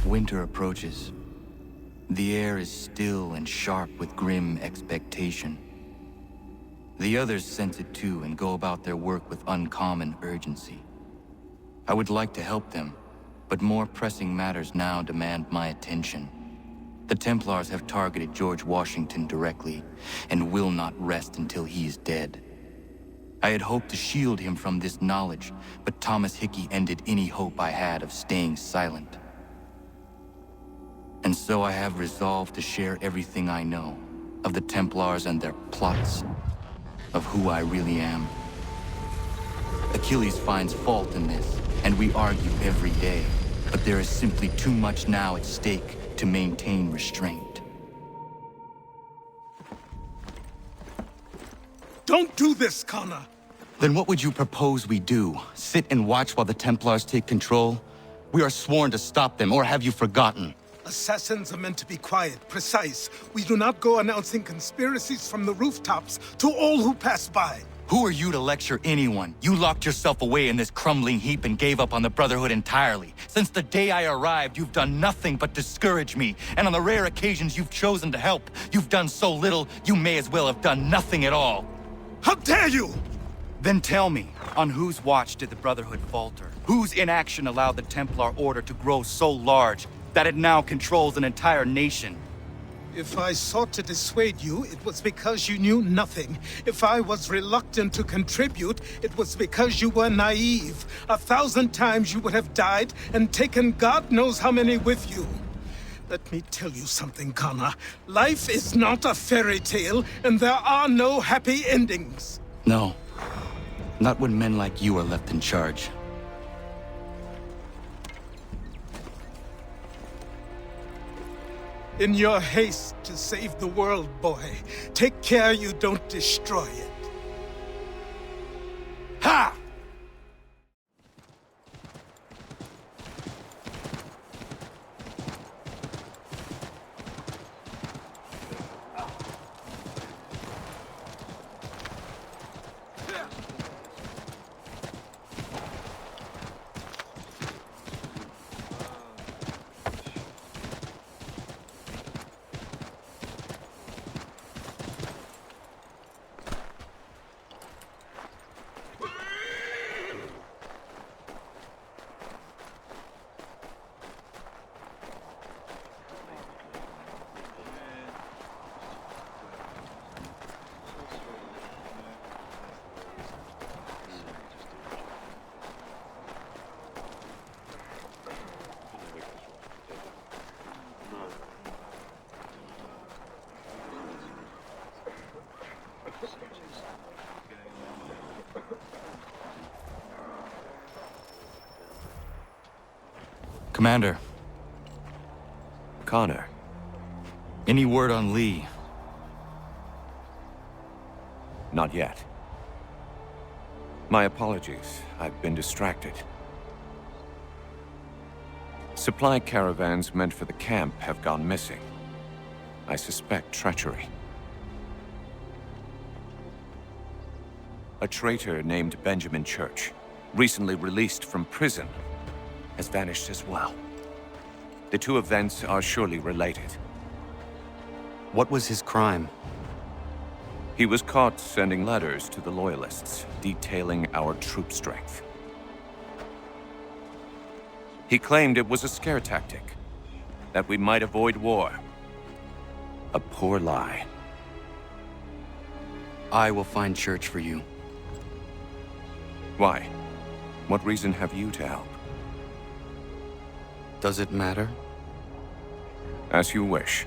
Winter approaches. The air is still and sharp with grim expectation. The others sense it too and go about their work with uncommon urgency. I would like to help them, but more pressing matters now demand my attention. The Templars have targeted George Washington directly, and will not rest until he is dead. I had hoped to shield him from this knowledge, but Thomas Hickey ended any hope I had of staying silent. And so I have resolved to share everything I know of the Templars and their plots, of who I really am. Achilles finds fault in this, and we argue every day, but there is simply too much now at stake to maintain restraint. Don't do this, Connor! Then what would you propose we do? Sit and watch while the Templars take control? We are sworn to stop them, or have you forgotten? Assassins are meant to be quiet, precise. We do not go announcing conspiracies from the rooftops to all who pass by. Who are you to lecture anyone? You locked yourself away in this crumbling heap and gave up on the Brotherhood entirely. Since the day I arrived, you've done nothing but discourage me. And on the rare occasions you've chosen to help, you've done so little, you may as well have done nothing at all. How dare you! Then tell me, on whose watch did the Brotherhood falter? Whose inaction allowed the Templar Order to grow so large that it now controls an entire nation? If I sought to dissuade you, it was because you knew nothing. If I was reluctant to contribute, it was because you were naive. 1,000 times you would have died and taken God knows how many with you. Let me tell you something, Connor. Life is not a fairy tale, and there are no happy endings. No. Not when men like you are left in charge. In your haste to save the world, boy, take care you don't destroy it. Ha! Commander. Connor. Any word on Lee? Not yet. My apologies. I've been distracted. Supply caravans meant for the camp have gone missing. I suspect treachery. A traitor named Benjamin Church, recently released from prison, has vanished as well. The two events are surely related. What was his crime? He was caught sending letters to the Loyalists, detailing our troop strength. He claimed it was a scare tactic, that we might avoid war. A poor lie. I will find Church for you. Why? What reason have you to help? Does it matter? As you wish.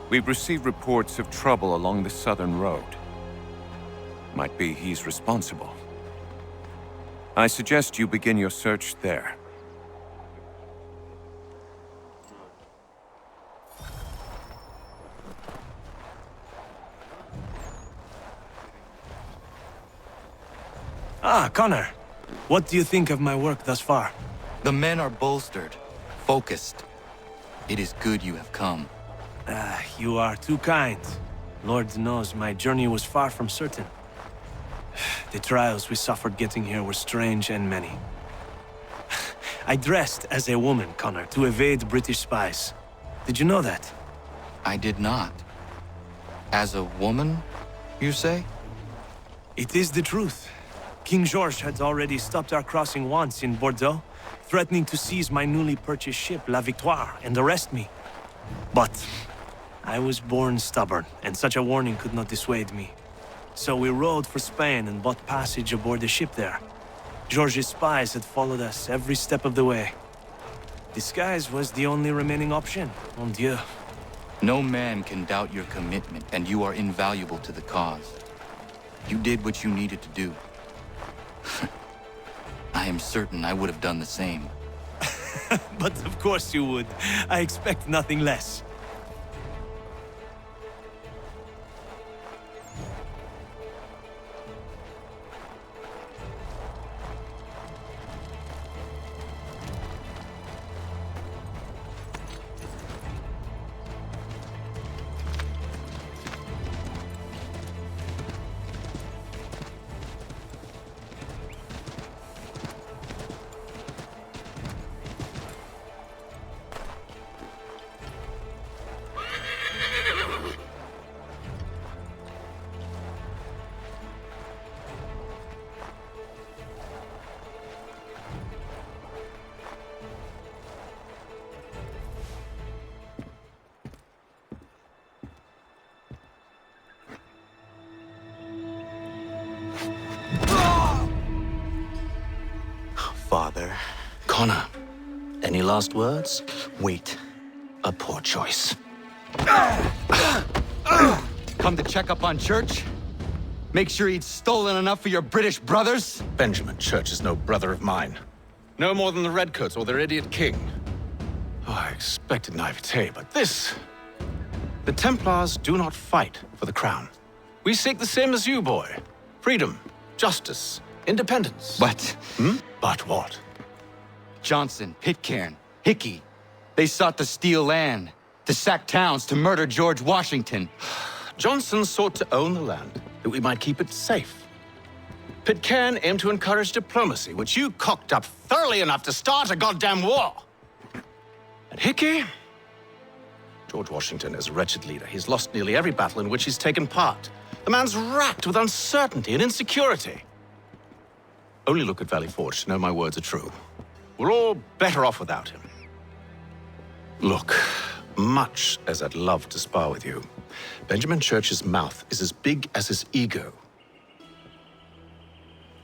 We've received reports of trouble along the southern road. Might be he's responsible. I suggest you begin your search there. Ah, Connor. What do you think of my work thus far? The men are bolstered, focused. It is good you have come. You are too kind. Lord knows my journey was far from certain. The trials we suffered getting here were strange and many. I dressed as a woman, Connor, to evade British spies. Did you know that? I did not. As a woman, you say? It is the truth. King George had already stopped our crossing once in Bordeaux, threatening to seize my newly purchased ship, La Victoire, and arrest me. But I was born stubborn, and such a warning could not dissuade me. So we rode for Spain and bought passage aboard the ship there. George's spies had followed us every step of the way. Disguise was the only remaining option, mon Dieu. No man can doubt your commitment, and you are invaluable to the cause. You did what you needed to do. I am certain I would have done the same. But of course you would. I expect nothing less. Father. Connor, any last words? Wait. A poor choice. Come to check up on Church? Make sure he'd stolen enough for your British brothers? Benjamin Church is no brother of mine. No more than the Redcoats or their idiot king. Oh, I expected naivete, but this... The Templars do not fight for the crown. We seek the same as you, boy. Freedom, justice, independence. But But what? Johnson, Pitcairn, Hickey, they sought to steal land, to sack towns, to murder George Washington. Johnson sought to own the land, that we might keep it safe. Pitcairn aimed to encourage diplomacy, which you cocked up thoroughly enough to start a goddamn war. And Hickey? George Washington is a wretched leader. He's lost nearly every battle in which he's taken part. The man's racked with uncertainty and insecurity. Only look at Valley Forge to know my words are true. We're all better off without him. Look, much as I'd love to spar with you, Benjamin Church's mouth is as big as his ego.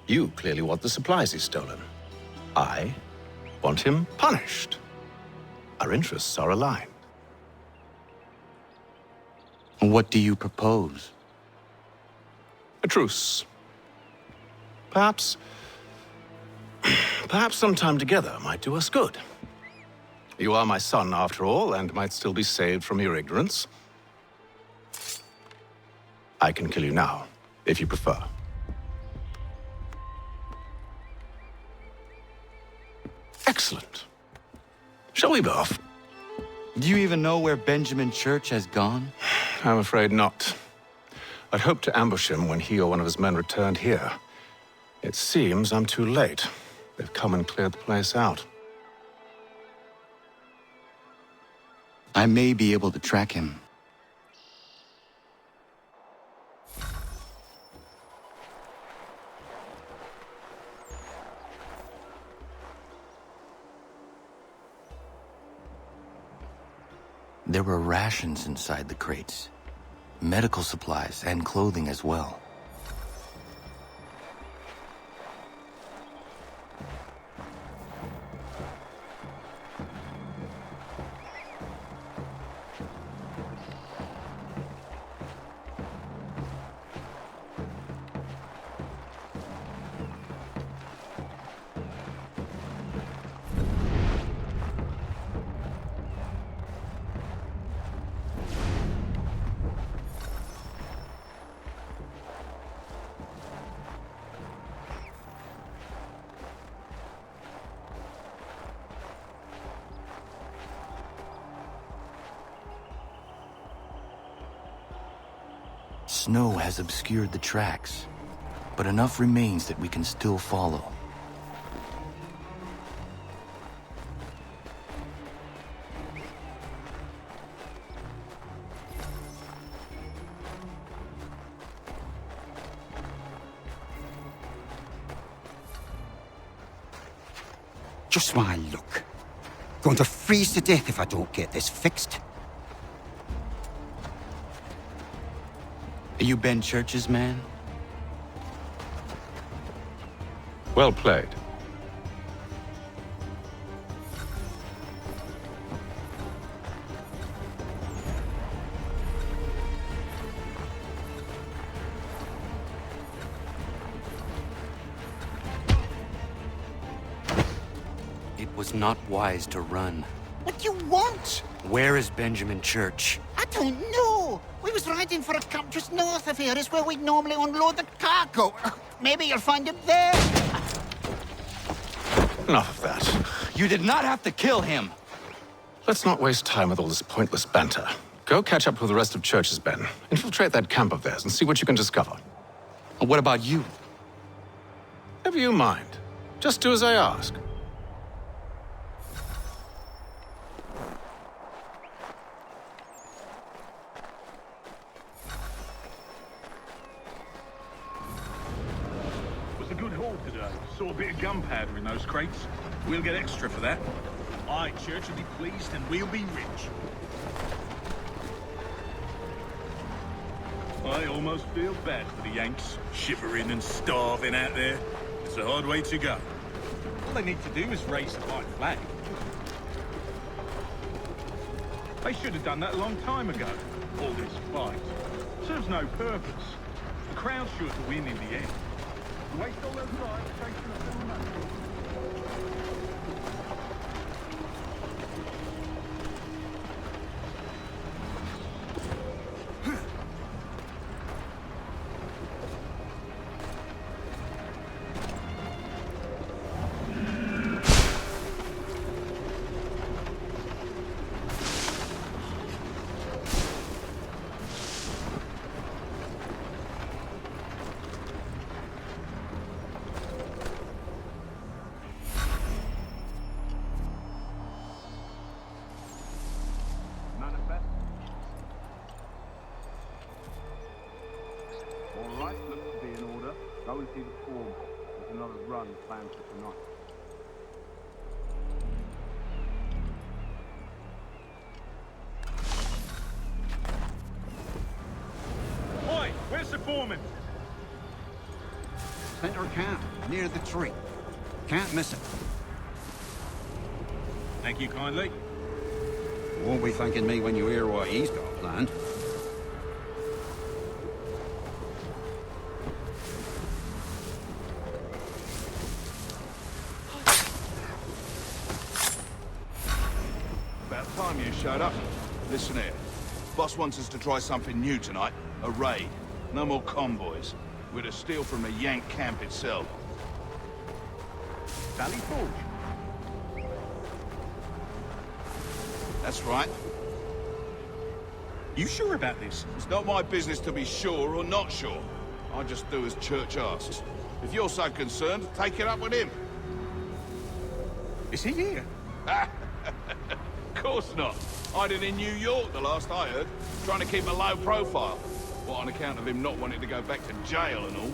You clearly want the supplies he's stolen. I want him punished. Our interests are aligned. What do you propose? A truce. Perhaps some time together might do us good. You are my son, after all, and might still be saved from your ignorance. I can kill you now, if you prefer. Excellent. Shall we be off? Do you even know where Benjamin Church has gone? I'm afraid not. I'd hoped to ambush him when he or one of his men returned here. It seems I'm too late. They've come and cleared the place out. I may be able to track him. There were rations inside the crates, medical supplies and clothing as well. Snow has obscured the tracks, but enough remains that we can still follow. Just my luck. Going to freeze to death if I don't get this fixed. Are you Ben Church's man? Well played. It was not wise to run. What do you want? Where is Benjamin Church? I don't know. We was riding for a camp just north of here. Is where we normally unload the cargo. Maybe you'll find him there. Enough of that. You did not have to kill him! Let's not waste time with all this pointless banter. Go catch up with the rest of Church's men. Infiltrate that camp of theirs and see what you can discover. What about you? Never you mind. Just do as I ask. Was a good haul today. Saw a bit of gunpowder in those crates. We'll get extra for that. Aye, Church will be pleased and we'll be rich. I almost feel bad for the Yanks, shivering and starving out there. It's a hard way to go. All they need to do is raise the white flag. They should have done that a long time ago. All this fight serves no purpose. The crowd's sure to win in the end. Waste all those lives chasing a full man. All right, looks to be in order. Go and see the form. There's another run planned for tonight. Oi, where's the foreman? Center camp, near the tree. Can't miss it. Thank you kindly. Won't be thanking me when you hear what he's got planned. About time you showed up. Listen here. Boss wants us to try something new tonight. A raid. No more convoys. We're to steal from the Yank camp itself. Valley Forge. That's right. You sure about this? It's not my business to be sure or not sure. I just do as Church asks. If you're so concerned, take it up with him. Is he here? Of course not. Hiding in New York, the last I heard. Trying to keep a low profile. What, on account of him not wanting to go back to jail and all?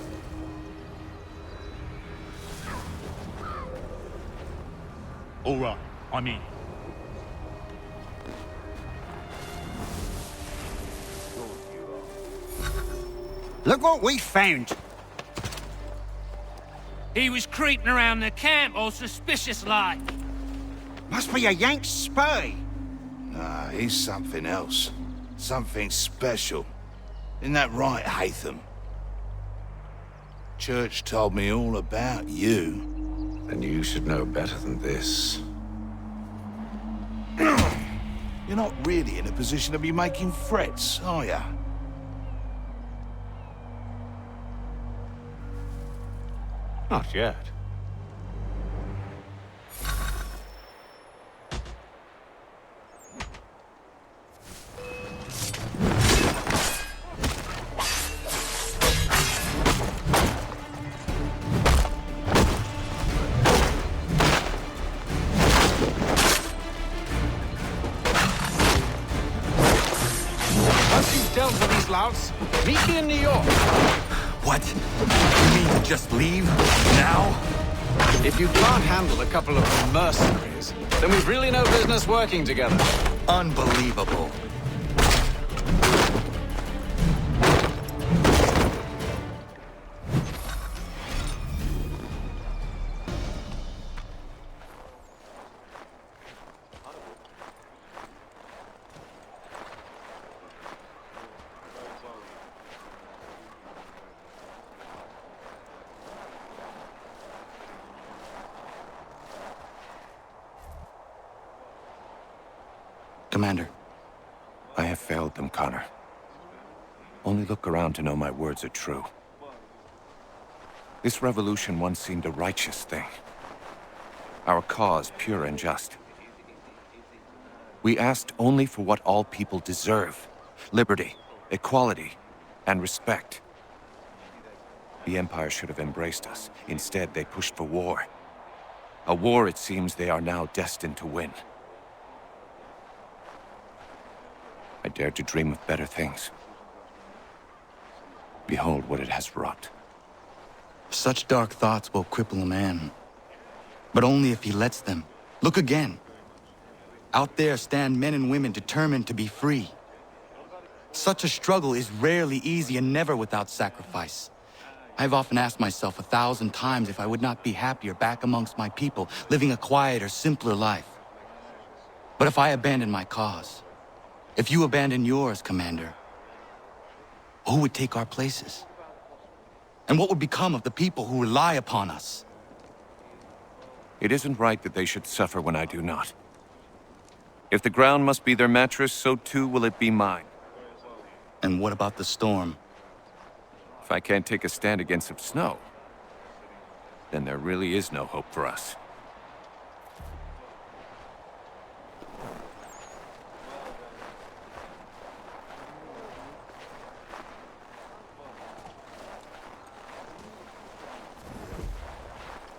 All right, I'm in. Look what we found! He was creeping around the camp all suspicious-like. Must be a Yank spy! Nah, he's something else. Something special. Isn't that right, Haytham? Church told me all about you. Then you should know better than this. You're not really in a position to be making threats, are ya? Not yet. Once you've dealt with these louts, meet me in New York. What? You mean to just leave? Now? If you can't handle a couple of mercenaries, then we've really no business working together. Unbelievable. Commander. I have failed them, Connor. Only look around to know my words are true. This revolution once seemed a righteous thing. Our cause pure and just. We asked only for what all people deserve. Liberty, equality, and respect. The Empire should have embraced us. Instead, they pushed for war. A war it seems they are now destined to win. I dared to dream of better things. Behold what it has wrought. Such dark thoughts will cripple a man. But only if he lets them. Look again. Out there stand men and women determined to be free. Such a struggle is rarely easy and never without sacrifice. I've often asked myself 1,000 times if I would not be happier back amongst my people, living a quieter, simpler life. But if I abandon my cause, if you abandon yours, Commander, who would take our places? And what would become of the people who rely upon us? It isn't right that they should suffer when I do not. If the ground must be their mattress, so too will it be mine. And what about the storm? If I can't take a stand against some snow, then there really is no hope for us.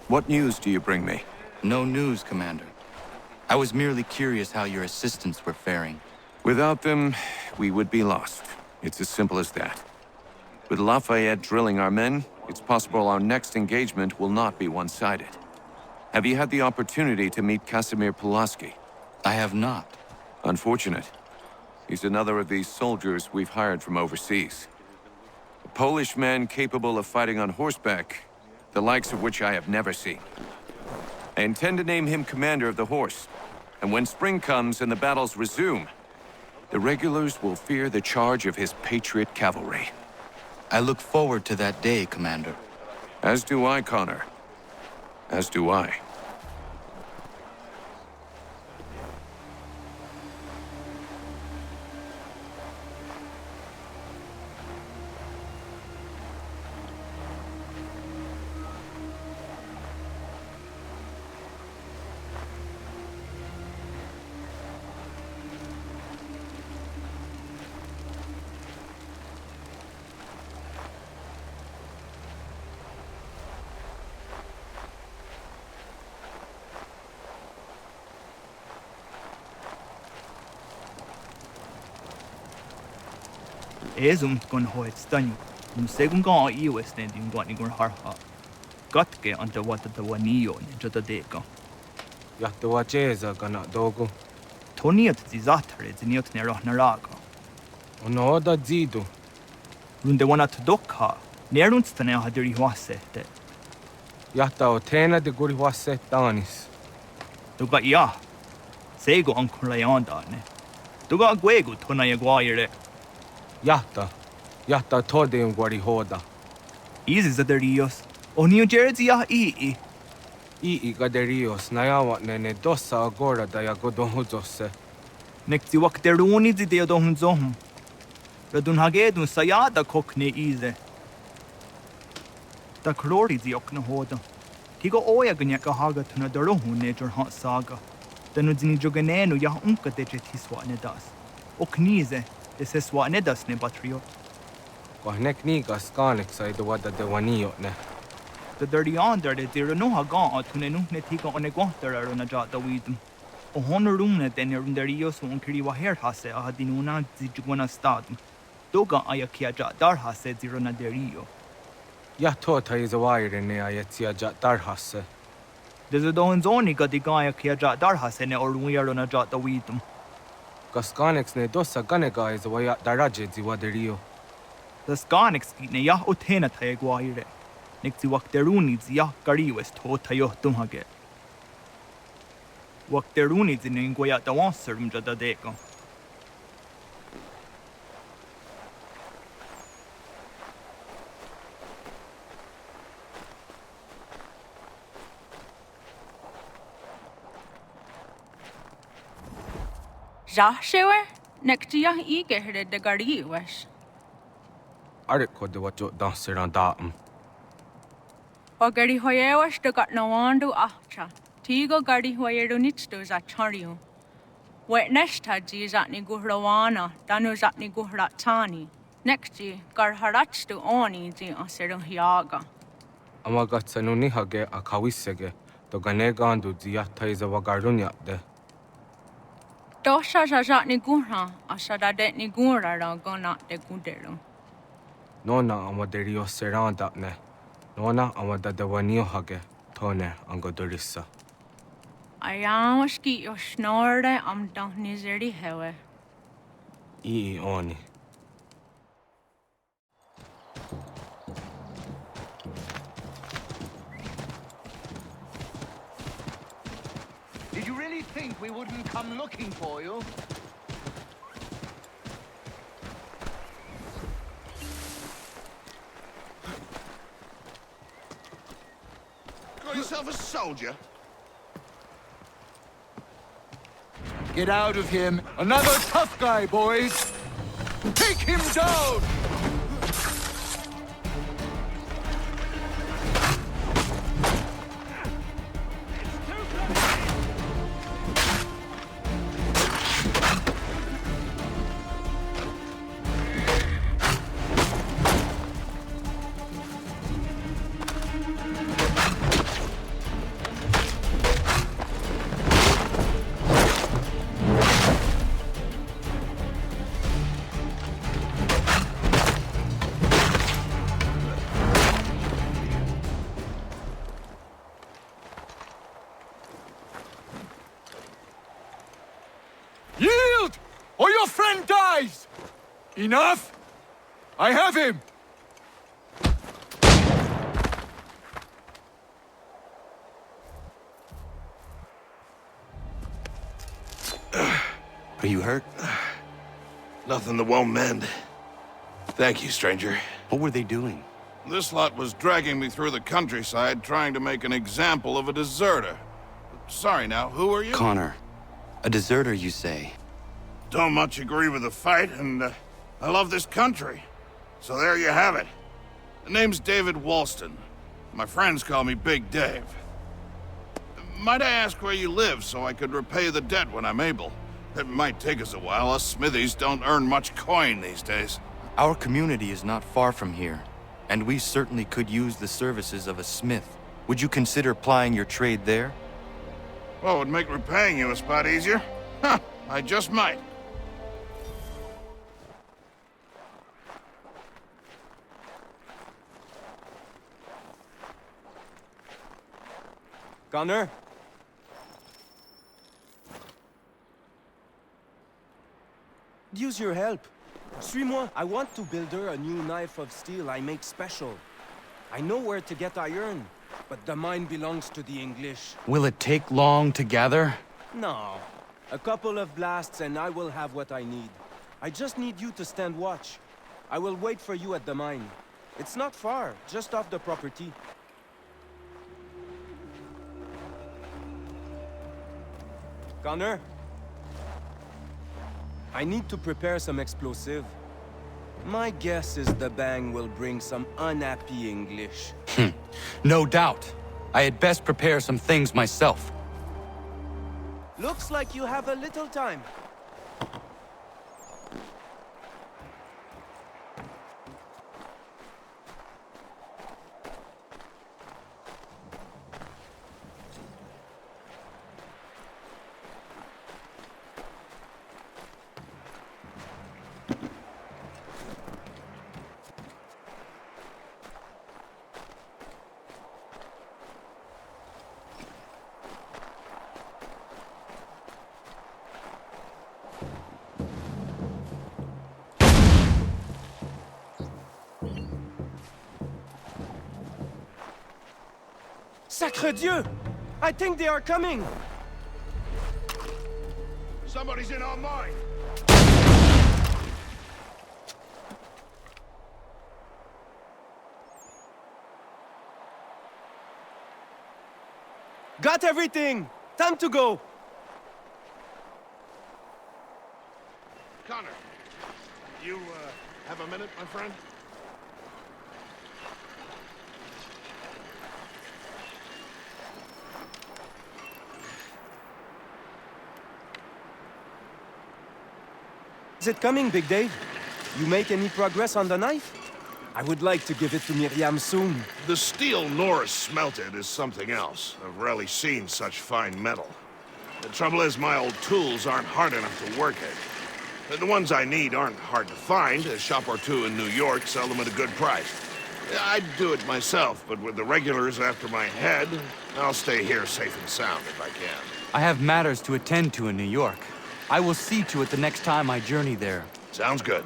What news do you bring me? No news, Commander. I was merely curious how your assistants were faring. Without them, we would be lost. It's as simple as that. With Lafayette drilling our men, it's possible our next engagement will not be one-sided. Have you had the opportunity to meet Casimir Pulaski? I have not. Unfortunate. He's another of these soldiers we've hired from overseas. A Polish man capable of fighting on horseback, the likes of which I have never seen. I intend to name him commander of the horse, and when spring comes and the battles resume, the regulars will fear the charge of his patriot cavalry. I look forward to that day, Commander. As do I, Connor. As do I. Ezum gon hoet stanyu. Segun ga iu estending gon igur harha. Gatke anta wata the wanio ne jota deka. Yahta wacheza gana dogo. Toniat zizatare ziniot ne raga. Ono da zidu. Runde wanat dokha. Nerunstane hadiri wasete. Yahta o tena de guri waset danis. Tuga ya. Sego ankula ne. Tuga gwegu tona yaguaire. Yahta tode un guari hoda. Easy zaderios. Onio jersey ya ii. Ii gaderios nayawa nene dosa agora da yagodonhuzose. Nekti wakteruni zideo dohunzohum. Radun hagedun sayada kokne ize. Da klori ziokna hoda. Tigo oya ganyaka haga tuna darohu nejor hot saga. Danu zini joganenu ya unka deje tiswa nedas. Oknize. Ese swane das ne patriot. Kohnek niga skanek sa ido wada de wanio ne. The dirty on there de no ha gone to ne ne tiga on ne gotera na jata widum. O honorune den runderios on kiri wa her hase a dinuna zijugona stadum. Doga ayakia ja dar hase zirona derio. Yah tota is a wire ne ayetsia ja dar hase. There's a don zoni got the guy a kiaja darhasene or we are on a jot the weedum. Kaskanix ne dosa ganega is waya daraje ziwaderio. The skanix ne ya utena taeguire. Nixi wakteruni zia gari was to tayo tumhage. Wakteruni in Inguaya the onserum jada deco. Joshua, next to your eager headed the gari was. Arik ko de what you dancer on datum. O gari hoyewas to got no one do after. Tigo gari hoyer do nits to za chario. Wet nest had ze zatni guhrawana, danu zatni guhratani. Next ye, gar harach to oni ze aserum hiaga. Amagatsanuni hage a kawisege, to ganegandu ziata is a wagarunya de. Dosha zatni guhra, asada detni gura gona de gudero. Nona amaderio serandapne. Nona amada de wanio hage, tone angodorissa. I am ski your snore am don't nizeri hewe. Oni. Did you really think we wouldn't come looking for you? Got yourself a soldier? Get out of him. Another tough guy, boys. Take him down! Yield! Or your friend dies! Enough! I have him! Are you hurt? Nothing that won't mend. Thank you, stranger. What were they doing? This lot was dragging me through the countryside trying to make an example of a deserter. Sorry now, who are you? Connor. A deserter, you say? Don't much agree with the fight, and I love this country. So there you have it. The name's David Walston. My friends call me Big Dave. Might I ask where you live so I could repay the debt when I'm able? It might take us a while. Us smithies don't earn much coin these days. Our community is not far from here, and we certainly could use the services of a smith. Would you consider plying your trade there? Well, would make repaying you a spot easier? Huh, I just might. Gunner? Use your help. Suis-moi. I want to build her a new knife of steel I make special. I know where to get iron, but the mine belongs to the English. Will it take long to gather? No. A couple of blasts and I will have what I need. I just need you to stand watch. I will wait for you at the mine. It's not far, just off the property. Connor? I need to prepare some explosive. My guess is the bang will bring some unhappy English. No doubt. I had best prepare some things myself. Looks like you have a little time. Sacre Dieu! I think they are coming! Somebody's in our mine! Got everything! Time to go! Connor, you, have a minute, my friend? Is it coming, Big Dave? You make any progress on the knife? I would like to give it to Miriam soon. The steel Norris smelted is something else. I've rarely seen such fine metal. The trouble is, my old tools aren't hard enough to work at. The ones I need aren't hard to find. A shop or two in New York sell them at a good price. I'd do it myself, but with the regulars after my head, I'll stay here safe and sound if I can. I have matters to attend to in New York. I will see to it the next time I journey there. Sounds good.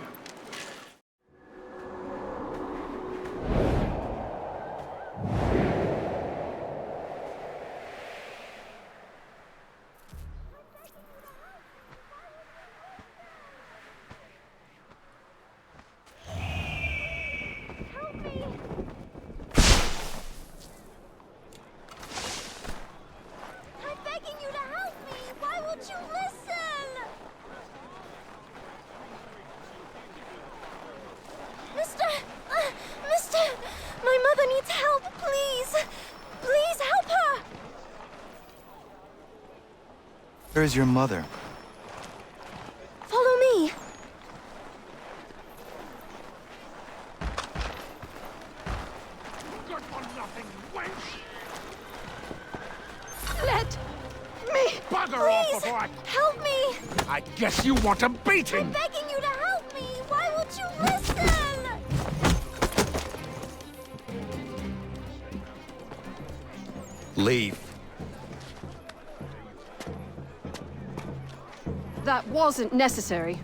Where is your mother? Follow me. Good for nothing, wench! Let me. Bugger off before I... Help me. I guess you want a beating! I'm begging you to help me. Why won't you listen? Leave. That wasn't necessary.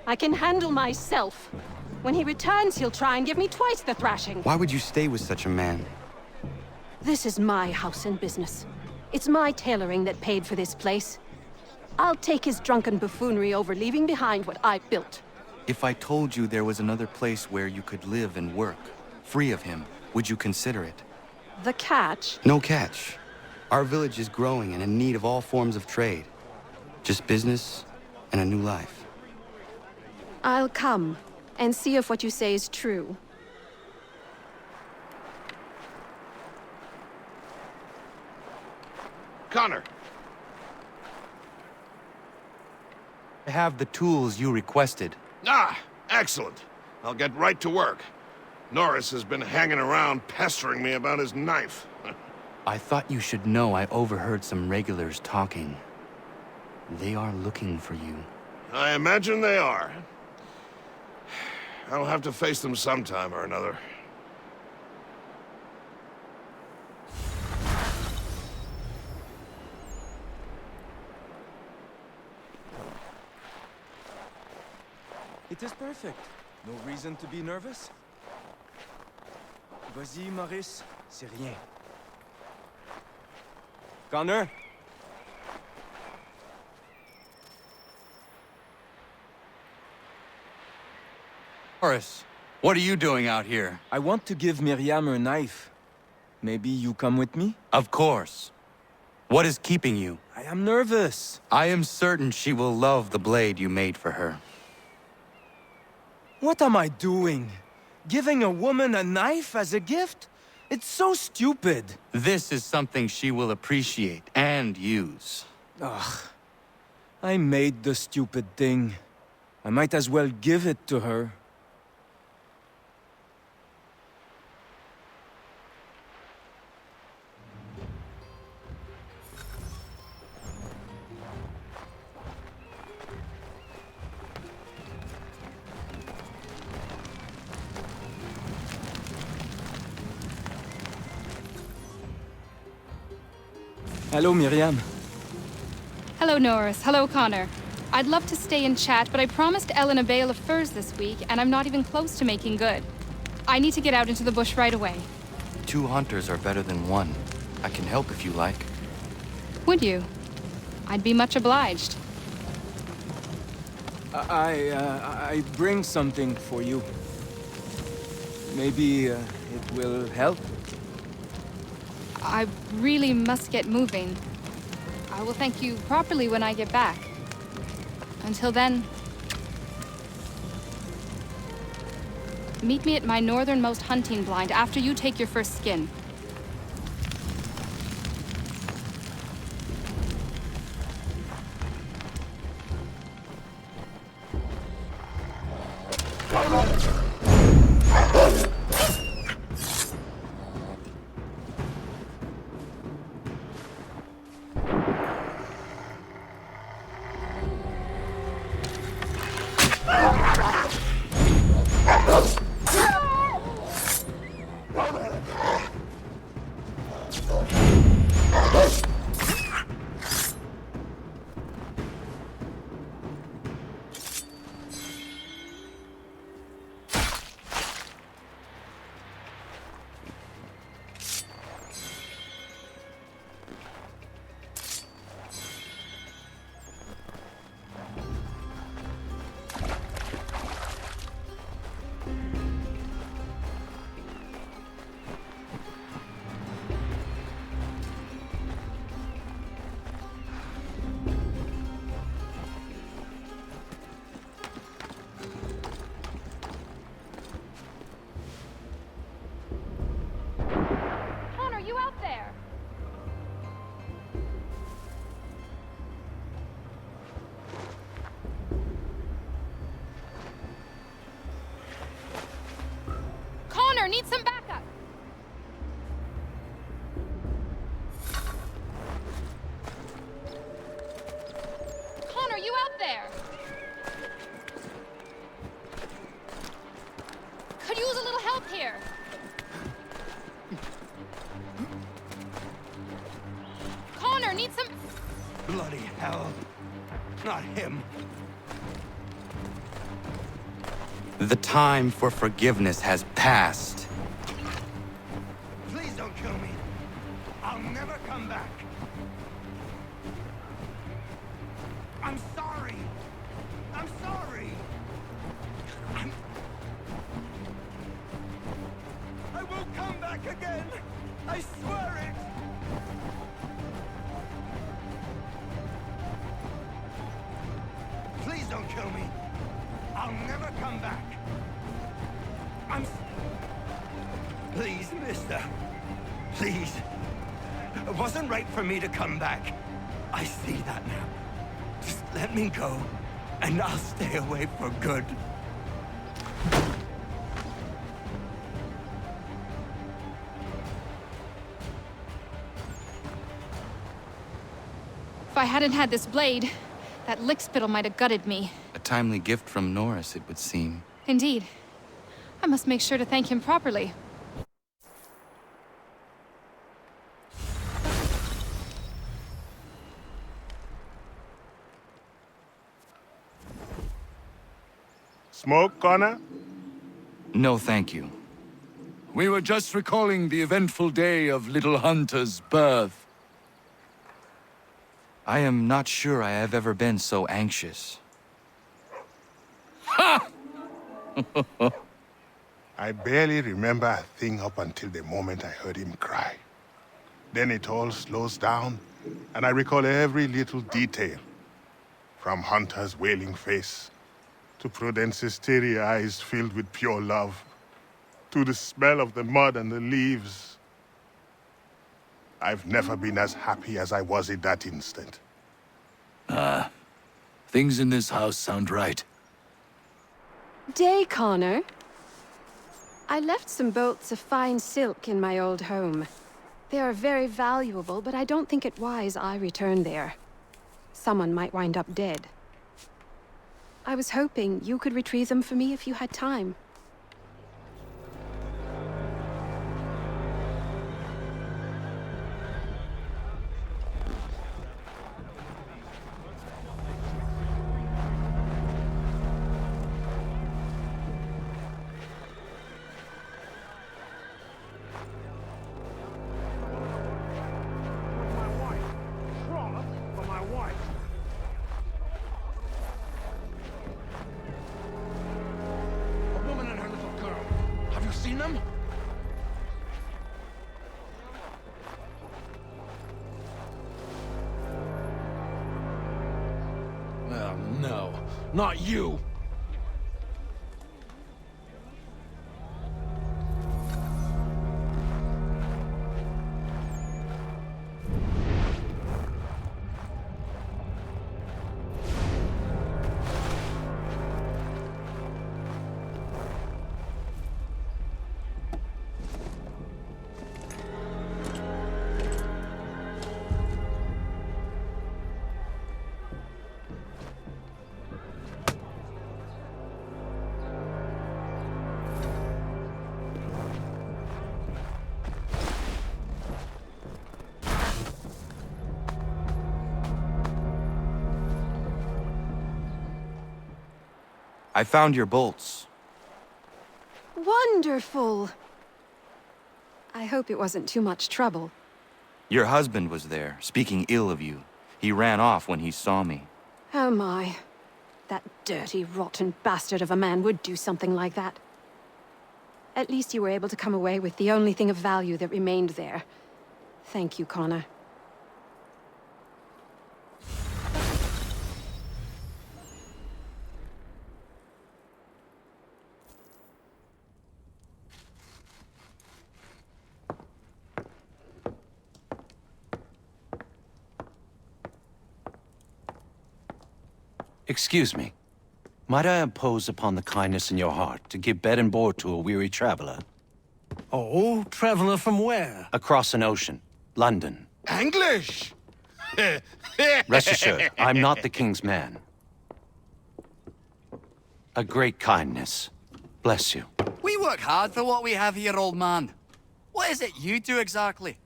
I can handle myself. When he returns, he'll try and give me twice the thrashing. Why would you stay with such a man? This is my house and business. It's my tailoring that paid for this place. I'll take his drunken buffoonery over leaving behind what I built. If I told you there was another place where you could live and work, free of him, would you consider it? The catch? No catch. Our village is growing and in need of all forms of trade. Just business and a new life. I'll come and see if what you say is true. Connor! I have the tools you requested. Ah, excellent. I'll get right to work. Norris has been hanging around pestering me about his knife. I thought you should know I overheard some regulars talking. They are looking for you. I imagine they are. I'll have to face them sometime or another. It is perfect. No reason to be nervous. Vas-y, Maurice. C'est rien. Connor? Horace, what are you doing out here? I want to give Miriam her knife. Maybe you come with me? Of course. What is keeping you? I am nervous. I am certain she will love the blade you made for her. What am I doing? Giving a woman a knife as a gift? It's so stupid. This is something she will appreciate and use. Ugh. I made the stupid thing. I might as well give it to her. Hello, Miriam. Hello, Norris. Hello, Connor. I'd love to stay and chat, but I promised Ellen a bale of furs this week, and I'm not even close to making good. I need to get out into the bush right away. 2 hunters are better than 1. I can help if you like. Would you? I'd be much obliged. I bring something for you. Maybe it will help? I really must get moving. I will thank you properly when I get back. Until then... Meet me at my northernmost hunting blind after you take your first skin. Need some backup. Connor, you out there? Could use a little help here. Connor, need some... Bloody hell. Not him. The time for forgiveness has passed. Please don't kill me. I'll never come back. I'm sorry. I'm sorry. I won't come back again. I swear it. Please don't kill me. I'll never come back. Please, mister. Please. It wasn't right for me to come back. I see that now. Just let me go, and I'll stay away for good. If I hadn't had this blade, that lickspittle might have gutted me. A timely gift from Norris, it would seem. Indeed. I must make sure to thank him properly. Smoke, Connor? No, thank you. We were just recalling the eventful day of little Hunter's birth. I am not sure I have ever been so anxious. Ha! I barely remember a thing up until the moment I heard him cry. Then it all slows down, and I recall every little detail. From Hunter's wailing face, to Prudence's teary eyes filled with pure love, to the smell of the mud and the leaves. I've never been as happy as I was in that instant. Things in this house sound right. Day, Connor. I left some bolts of fine silk in my old home. They are very valuable, but I don't think it wise I return there. Someone might wind up dead. I was hoping you could retrieve them for me if you had time. no, not you! I found your bolts. Wonderful! I hope it wasn't too much trouble. Your husband was there, speaking ill of you. He ran off when he saw me. Oh my. That dirty, rotten bastard of a man would do something like that. At least you were able to come away with the only thing of value that remained there. Thank you, Connor. Excuse me. Might I impose upon the kindness in your heart to give bed and board to a weary traveler? Oh, traveler from where? Across an ocean. London. English! Rest assured, I'm not the king's man. A great kindness. Bless you. We work hard for what we have here, old man. What is it you do exactly?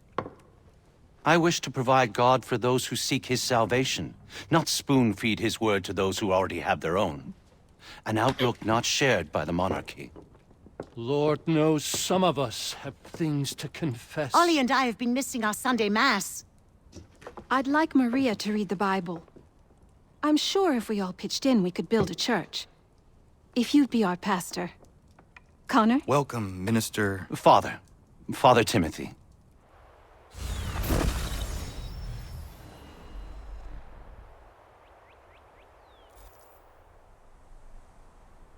I wish to provide God for those who seek his salvation, not spoon-feed his word to those who already have their own. An outlook not shared by the monarchy. Lord knows some of us have things to confess. Ollie and I have been missing our Sunday Mass. I'd like Maria to read the Bible. I'm sure if we all pitched in, we could build a church. If you'd be our pastor. Connor? Welcome, Minister... Father Timothy.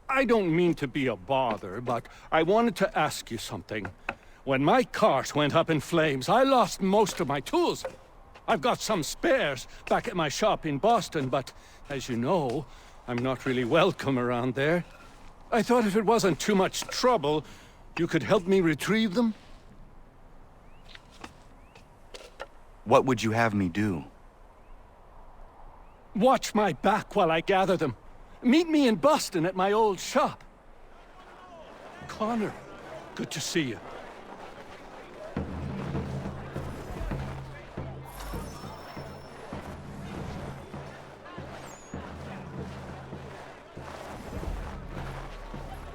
I don't mean to be a bother, but I wanted to ask you something. When my cart went up in flames, I lost most of my tools. I've got some spares back at my shop in Boston, but as you know, I'm not really welcome around there. I thought if it wasn't too much trouble, you could help me retrieve them? What would you have me do? Watch my back while I gather them. Meet me in Boston at my old shop. Connor, good to see you.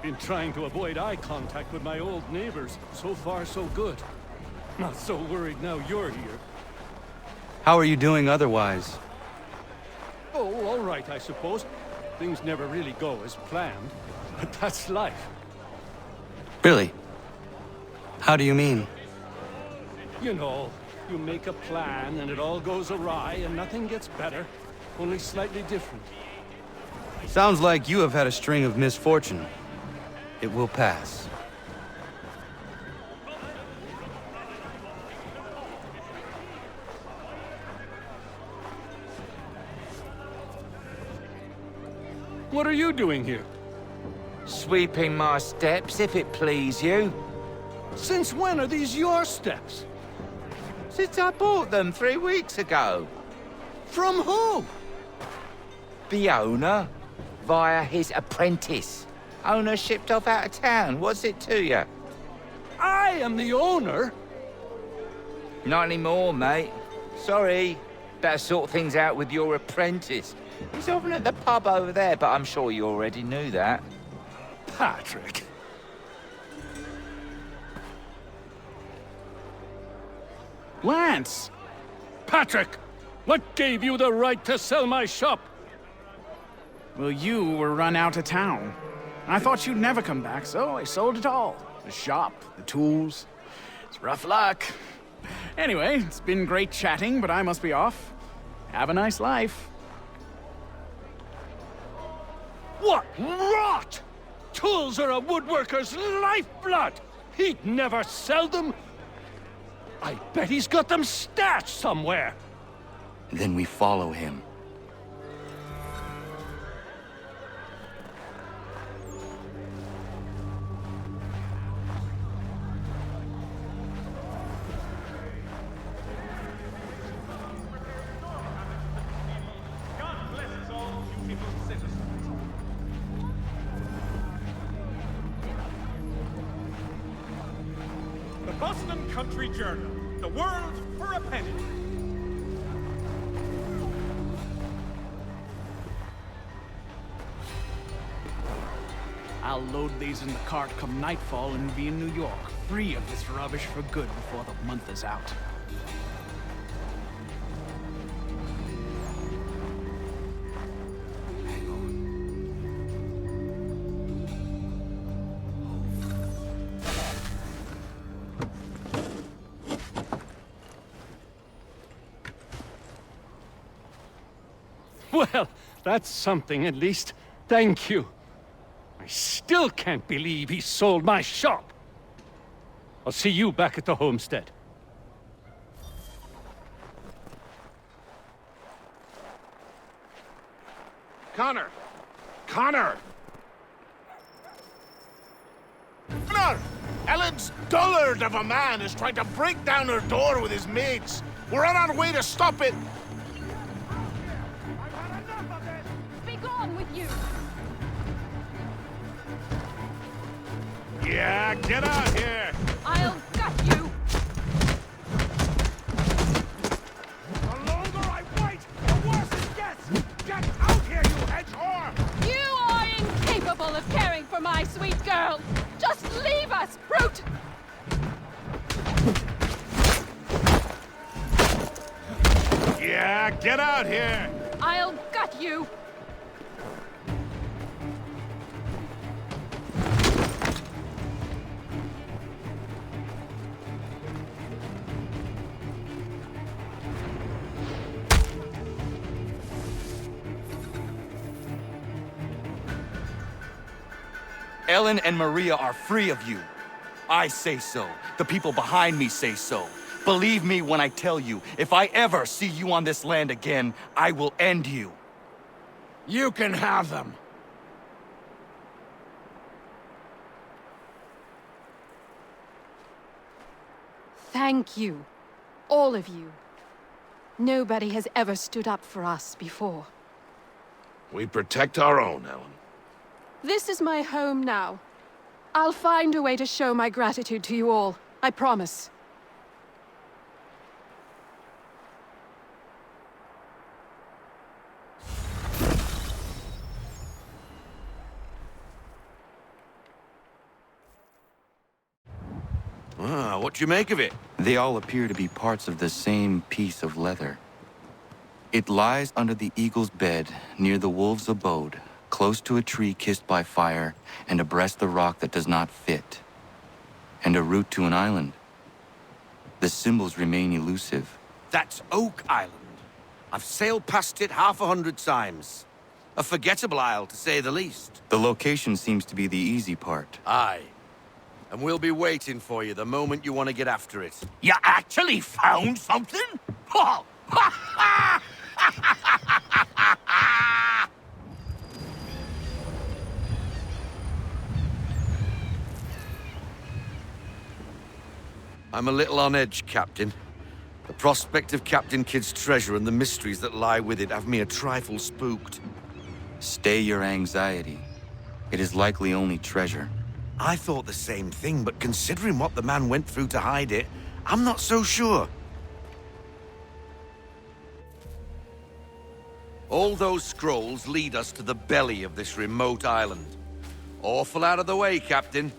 Been trying to avoid eye contact with my old neighbors. So far, so good. Not so worried now you're here. How are you doing otherwise? Oh, all right, I suppose. Things never really go as planned, but that's life. Really? How do you mean? You know, you make a plan and it all goes awry and nothing gets better, only slightly different. Sounds like you have had a string of misfortune. It will pass. What are you doing here? Sweeping my steps, if it please you. Since when are these your steps? Since I bought them 3 weeks ago. From who? The owner, via his apprentice. Owner shipped off out of town. What's it to you? I am the owner? Not anymore, mate. Sorry. Better sort things out with your apprentice. He's often at the pub over there, but I'm sure you already knew that. Patrick. Lance! Patrick! What gave you the right to sell my shop? Well, you were run out of town. I thought you'd never come back, so I sold it all. The shop, the tools. It's rough luck. Anyway, it's been great chatting, but I must be off. Have a nice life. What rot! Tools are a woodworker's lifeblood! He'd never sell them! I bet he's got them stashed somewhere! Then we follow him. The Boston Country Journal. The world for a penny. I'll load these in the cart come nightfall and be in New York, free of this rubbish for good before the month is out. Well, that's something at least. Thank you. I still can't believe he sold my shop. I'll see you back at the homestead. Connor! Connor! Connor! Ellen's dullard of a man is trying to break down her door with his mates. We're on our way to stop it. Be gone with you! Yeah, get out here! I'll gut you! The longer I wait, the worse it gets! Get out here, you hedgehog! You are incapable of caring for my sweet girl! Just leave us, brute! Yeah, get out here! I'll gut you! Ellen and Maria are free of you. I say so. The people behind me say so. Believe me when I tell you, if I ever see you on this land again, I will end you. You can have them. Thank you. All of you. Nobody has ever stood up for us before. We protect our own, Ellen. This is my home now. I'll find a way to show my gratitude to you all. I promise. What do you make of it? They all appear to be parts of the same piece of leather. It lies under the eagle's bed, near the wolf's abode, close to a tree kissed by fire, and abreast the rock that does not fit, and a route to an island. The symbols remain elusive. That's Oak Island. I've sailed past it 100 times. A forgettable isle, to say the least. The location seems to be the easy part. Aye. And we'll be waiting for you the moment you want to get after it. You actually found something? Oh. I'm a little on edge, Captain. The prospect of Captain Kidd's treasure and the mysteries that lie with it have me a trifle spooked. Stay your anxiety. It is likely only treasure. I thought the same thing, but considering what the man went through to hide it, I'm not so sure. All those scrolls lead us to the belly of this remote island. Awful out of the way, Captain.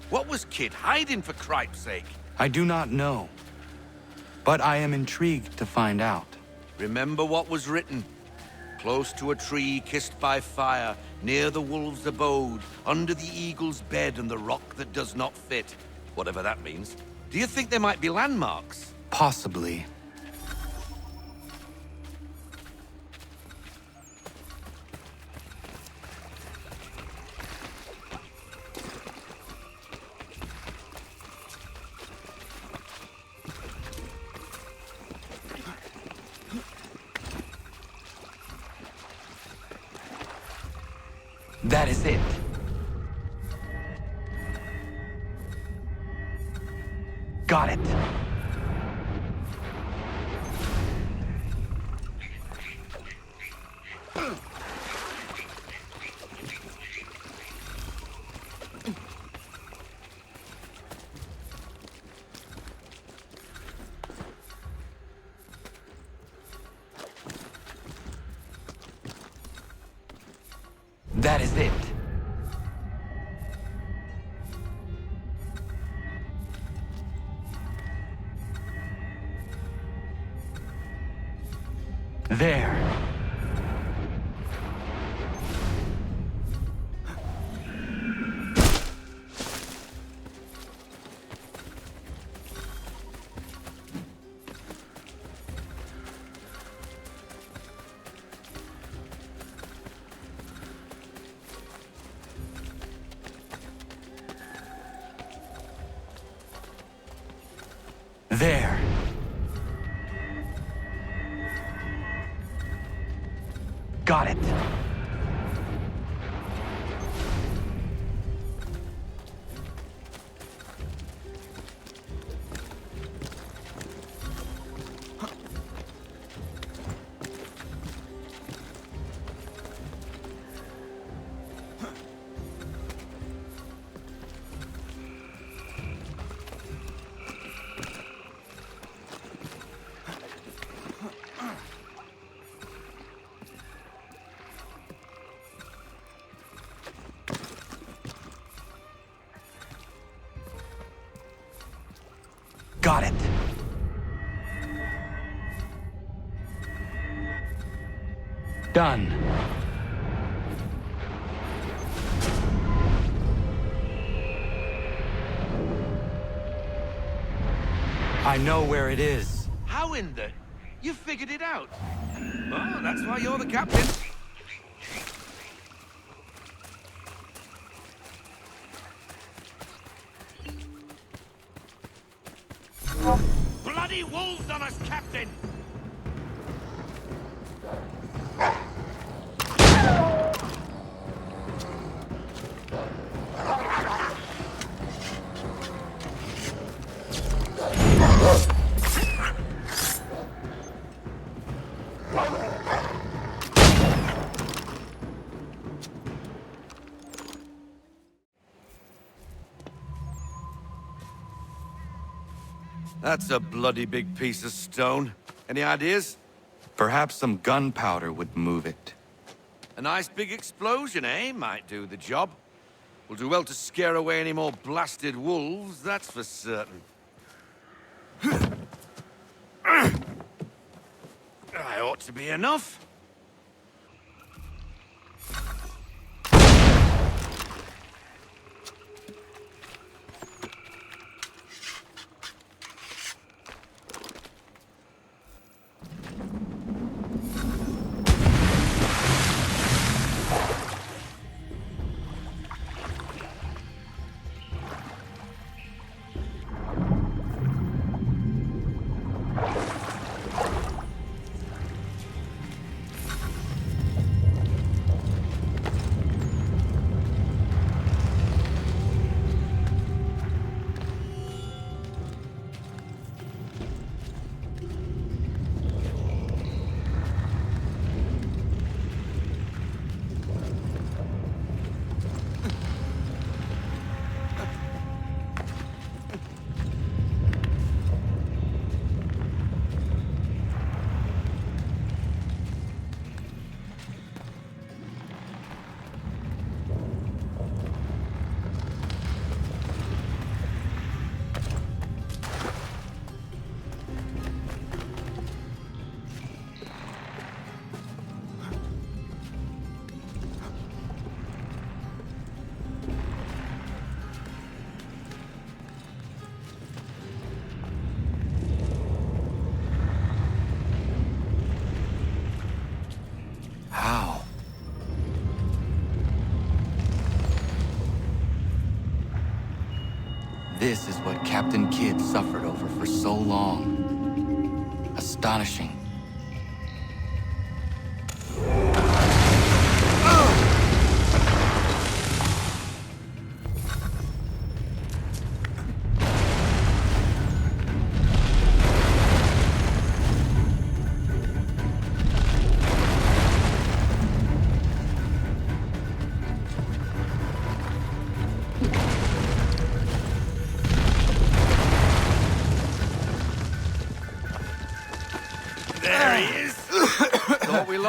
What was Kidd hiding, for cripe's sake? I do not know, but I am intrigued to find out. Remember what was written. Close to a tree kissed by fire, near the wolf's abode, under the eagle's bed and the rock that does not fit. Whatever that means. Do you think there might be landmarks? Possibly. That is it. Got it. That is it. There. There. Got it. Got it. Done. I know where it is. How in the... You figured it out? Oh, that's why you're the captain. Bloody wolves on us, Captain! That's a bloody big piece of stone. Any ideas? Perhaps some gunpowder would move it. A nice big explosion, eh? Might do the job. Will do well to scare away any more blasted wolves, that's for certain. That ought to be enough. This is what Captain Kidd suffered over for so long. Astonishing.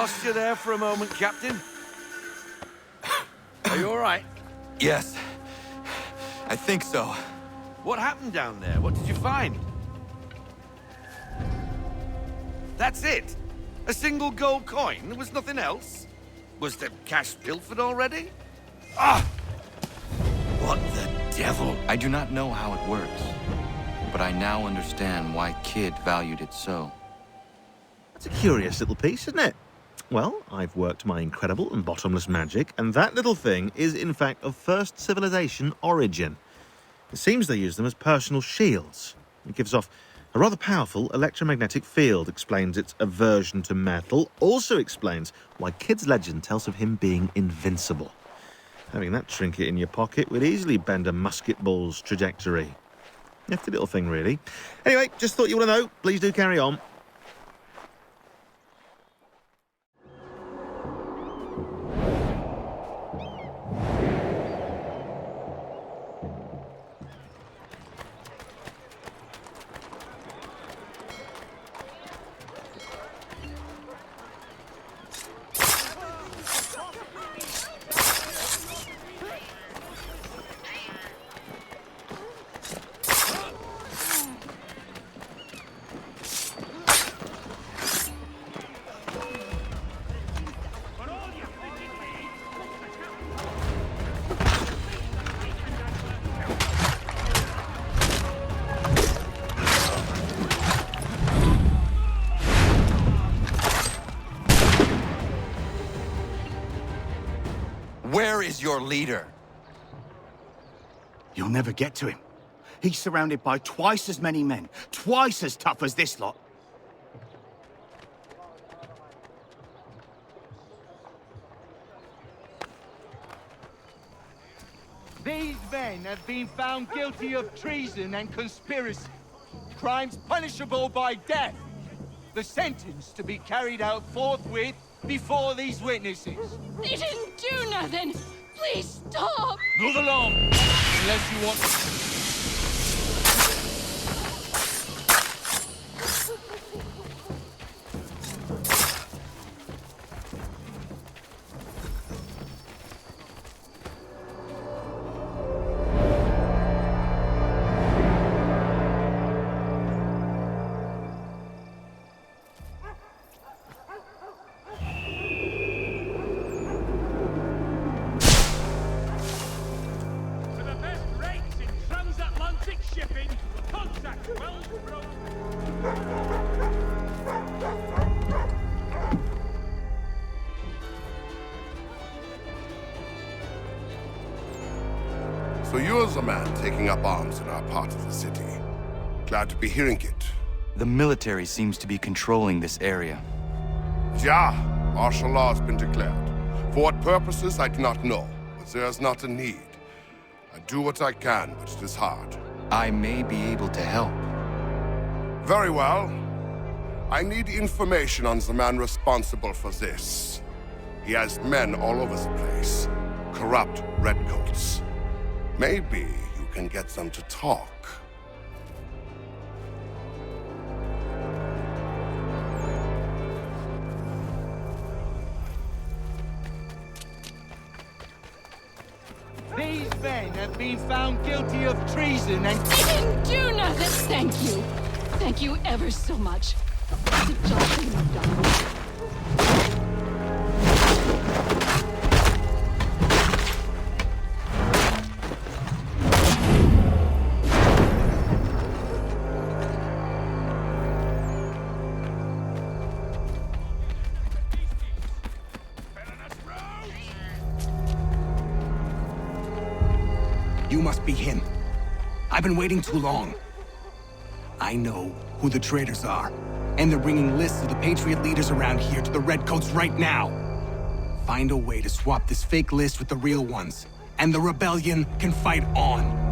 Lost you there for a moment, Captain. Are you all right? Yes. I think so. What happened down there? What did you find? That's it? A single gold coin? There was nothing else? Was the cash pilfered already? Ah! What the devil? I do not know how it works, but I now understand why Kid valued it so. It's a curious little piece, isn't it? Well, I've worked my incredible and bottomless magic, and that little thing is in fact of first civilization origin. It seems they use them as personal shields. It gives off a rather powerful electromagnetic field, explains its aversion to metal, also explains why Kid's legend tells of him being invincible. Having that trinket in your pocket would easily bend a musket ball's trajectory. Nifty little thing, really. Anyway, just thought you want to know. Please do carry on. Where is your leader? You'll never get to him. He's surrounded by twice as many men, twice as tough as this lot. These men have been found guilty of treason and conspiracy. Crimes punishable by death. The sentence to be carried out forthwith before these witnesses. They didn't do nothing! Please stop! Move along! Unless you want... So you're the man taking up arms in our part of the city. Glad to be hearing it. The military seems to be controlling this area. Yeah, martial law has been declared. For what purposes, I do not know, but there's not a need. I do what I can, but it is hard. I may be able to help. Very well. I need information on the man responsible for this. He has men all over the place. Corrupt redcoats. Maybe you can get them to talk. These men have been found guilty of treason and... They didn't do nothing! Thank you. Thank you ever so much. It's a job that you've done. You must be him. I've been waiting too long. I know who the traitors are, and they're bringing lists of the Patriot leaders around here to the Redcoats right now. Find a way to swap this fake list with the real ones, and the rebellion can fight on.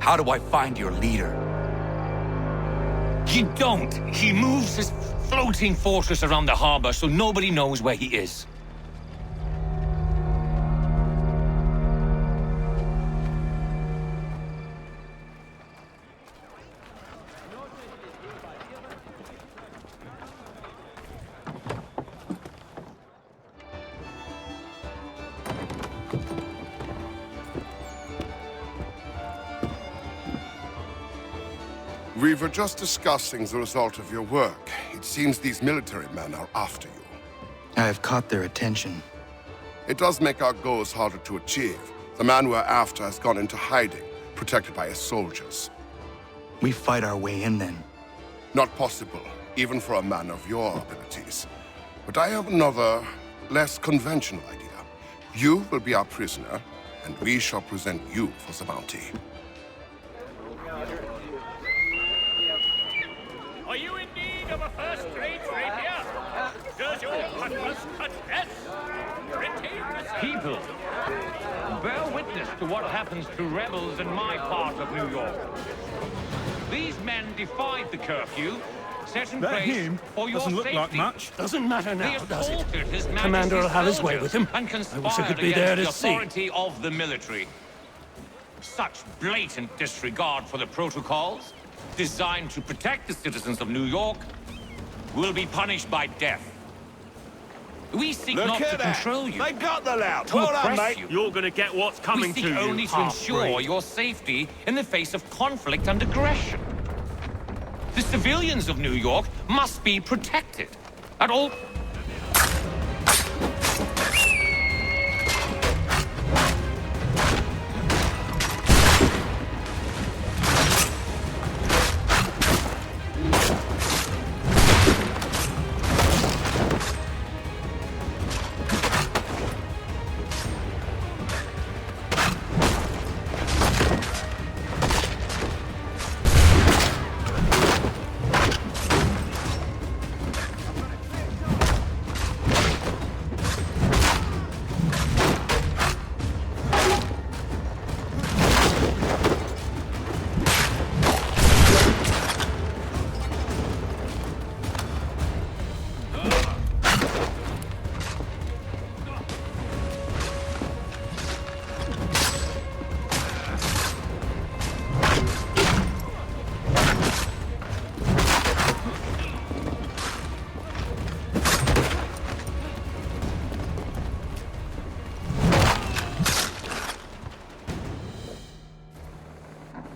How do I find your leader? You don't. He moves his floating fortress around the harbor so nobody knows where he is. We were just discussing the result of your work. It seems these military men are after you. I have caught their attention. It does make our goals harder to achieve. The man we're after has gone into hiding, protected by his soldiers. We fight our way in then. Not possible, even for a man of your abilities. But I have another, less conventional idea. You will be our prisoner, and we shall present you for the bounty. Are you in need of a first-rate rapier? Does your cutlass cut less? Retain the people, bear witness to what happens to rebels in my part of New York. These men defied the curfew, set in place for your Doesn't look safety. like much. Doesn't matter now, They does it? assaulted His Majesty's Commander will have his way soldiers with him. and I wish I conspired could be there against to the see. authority of the military. Such blatant disregard for the protocols, designed to protect the citizens of New York, will be punished by death. We seek Look not at to that. control you. They got the lout. To Well done, oppress mate. you. You're gonna get what's coming We to seek you, only to ensure half-breed. your safety in the face of conflict and aggression. The civilians of New York must be protected at all.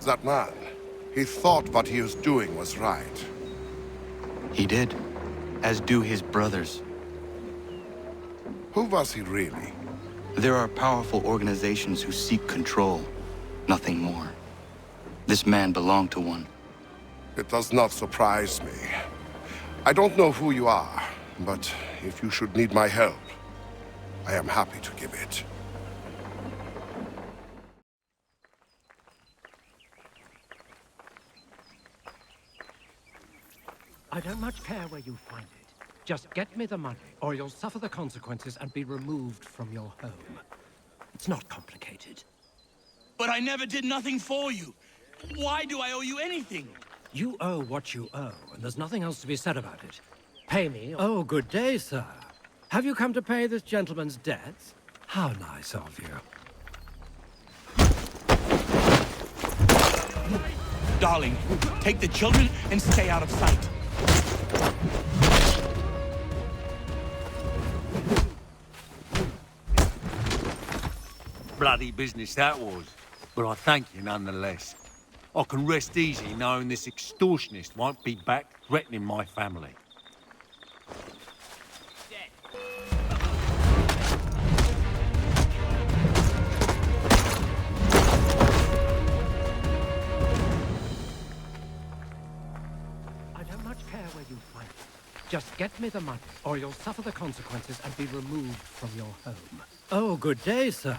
That man, he thought what he was doing was right. He did, as do his brothers. Who was he really? There are powerful organizations who seek control, nothing more. This man belonged to one. It does not surprise me. I don't know who you are, but if you should need my help, I am happy to give it. I don't much care where you find it. Just get me the money, or you'll suffer the consequences and be removed from your home. It's not complicated. But I never did nothing for you. Why do I owe you anything? You owe what you owe, and there's nothing else to be said about it. Pay me. Oh, good day, sir. Have you come to pay this gentleman's debts? How nice of you. Darling, take the children and stay out of sight. Bloody business that was, but I thank you nonetheless. I can rest easy knowing this extortionist won't be back threatening my family. I don't much care where you find it. Just get me the money, or you'll suffer the consequences and be removed from your home. Oh, good day, sir.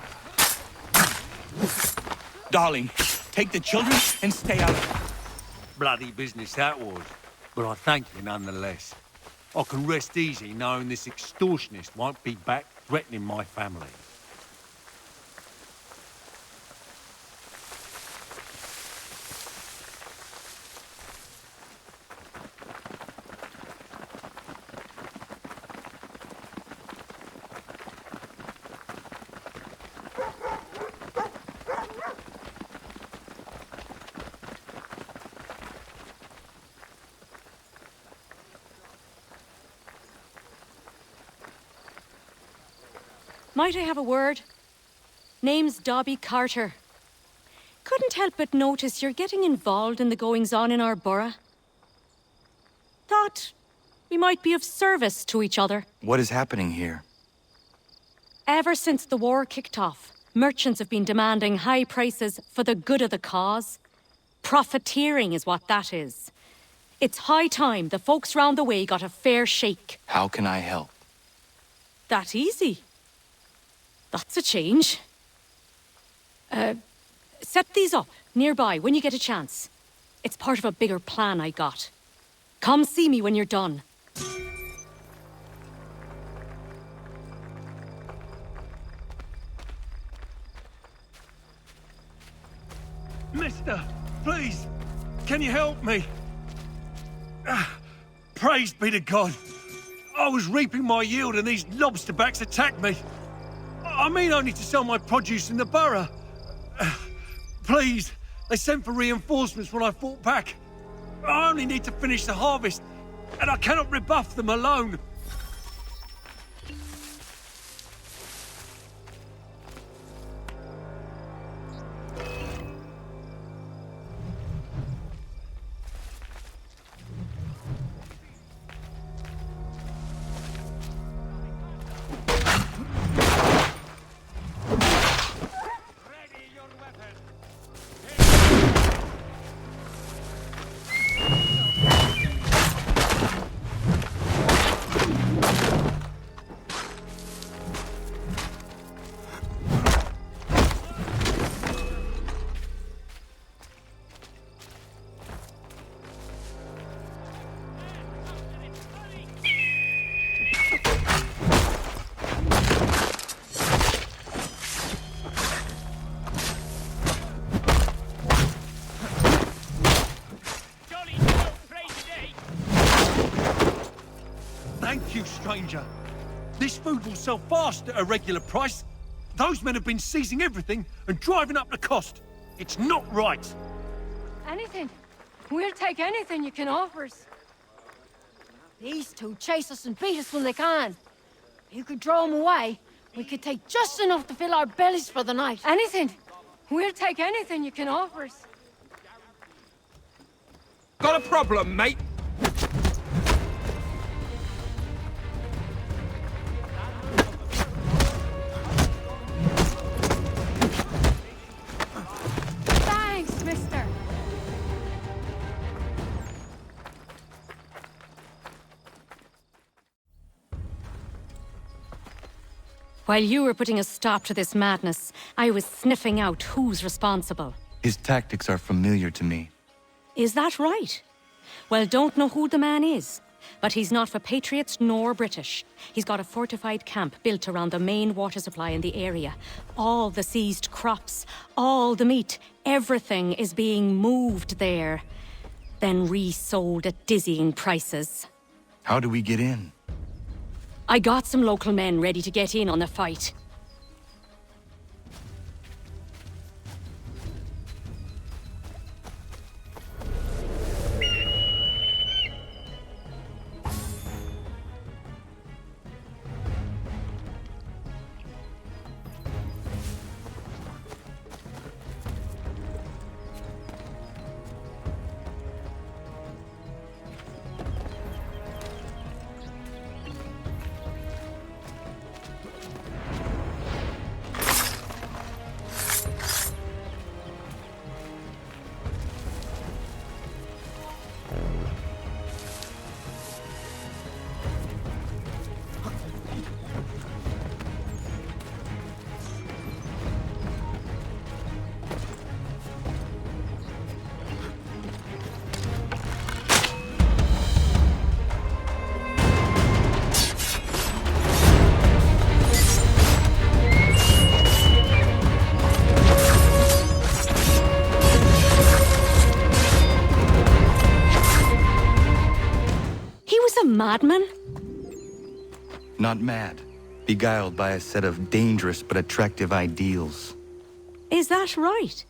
Darling, take the children and stay out of... Bloody business that was, but I thank you nonetheless. I can rest easy knowing this extortionist won't be back threatening my family. Might I have a word? Name's Dobby Carter. Couldn't help but notice you're getting involved in the goings-on in our borough. Thought we might be of service to each other. What is happening here? Ever since the war kicked off, merchants have been demanding high prices for the good of the cause. Profiteering is what that is. It's high time the folks round the way got a fair shake. How can I help? That easy. That's a change. Set these up nearby when you get a chance. It's part of a bigger plan I got. Come see me when you're done. Mister, please, can you help me? Praise be to God. I was reaping my yield and these lobsterbacks attacked me. I mean only to sell my produce in the borough. Please, they sent for reinforcements when I fought back. I only need to finish the harvest, and I cannot rebuff them alone. Thank you, stranger. This food will sell fast at a regular price. Those men have been seizing everything and driving up the cost. It's not right. Anything. We'll take anything you can offer us. These two chase us and beat us when they can. You could draw them away. We could take just enough to fill our bellies for the night. Anything. We'll take anything you can offer us. Got a problem, mate? Thanks, mister. While you were putting a stop to this madness, I was sniffing out who's responsible. His tactics are familiar to me. Is that right? Well, don't know who the man is, but he's not for Patriots nor British. He's got a fortified camp built around the main water supply in the area. All the seized crops, all the meat, everything is being moved there, then resold at dizzying prices. How do we get in? I got some local men ready to get in on the fight. Madman? Not mad. Beguiled by a set of dangerous but attractive ideals. Is that right?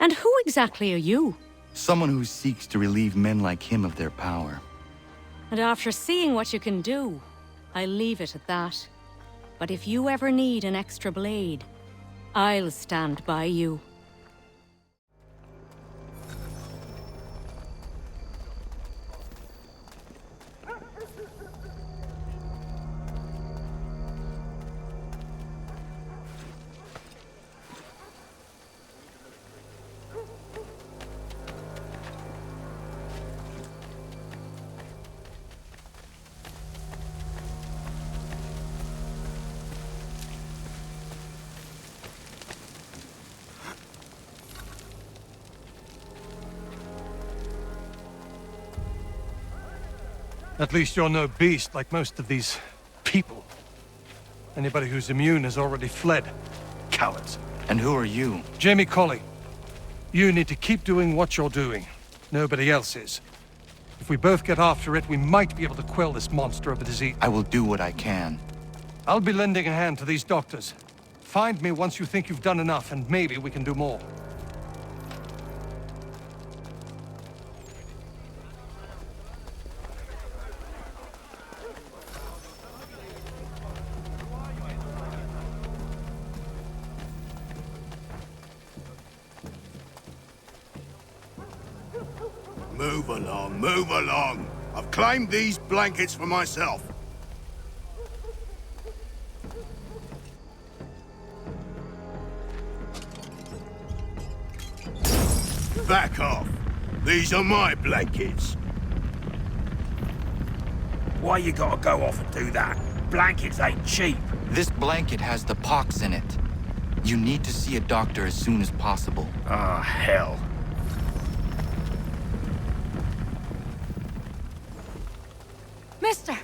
And who exactly are you? Someone who seeks to relieve men like him of their power. And after seeing what you can do, I leave it at that. But if you ever need an extra blade, I'll stand by you. At least you're no beast like most of these people. Anybody who's immune has already fled. Cowards. And who are you? Jamie Colley. You need to keep doing what you're doing. Nobody else is. If we both get after it, we might be able to quell this monster of a disease. I will do what I can. I'll be lending a hand to these doctors. Find me once you think you've done enough, and maybe we can do more. Move along, move along. I've claimed these blankets for myself. Back off. These are my blankets. Why you gotta go off and do that? Blankets ain't cheap. This blanket has the pox in it. You need to see a doctor as soon as possible. Ah, hell. Mister,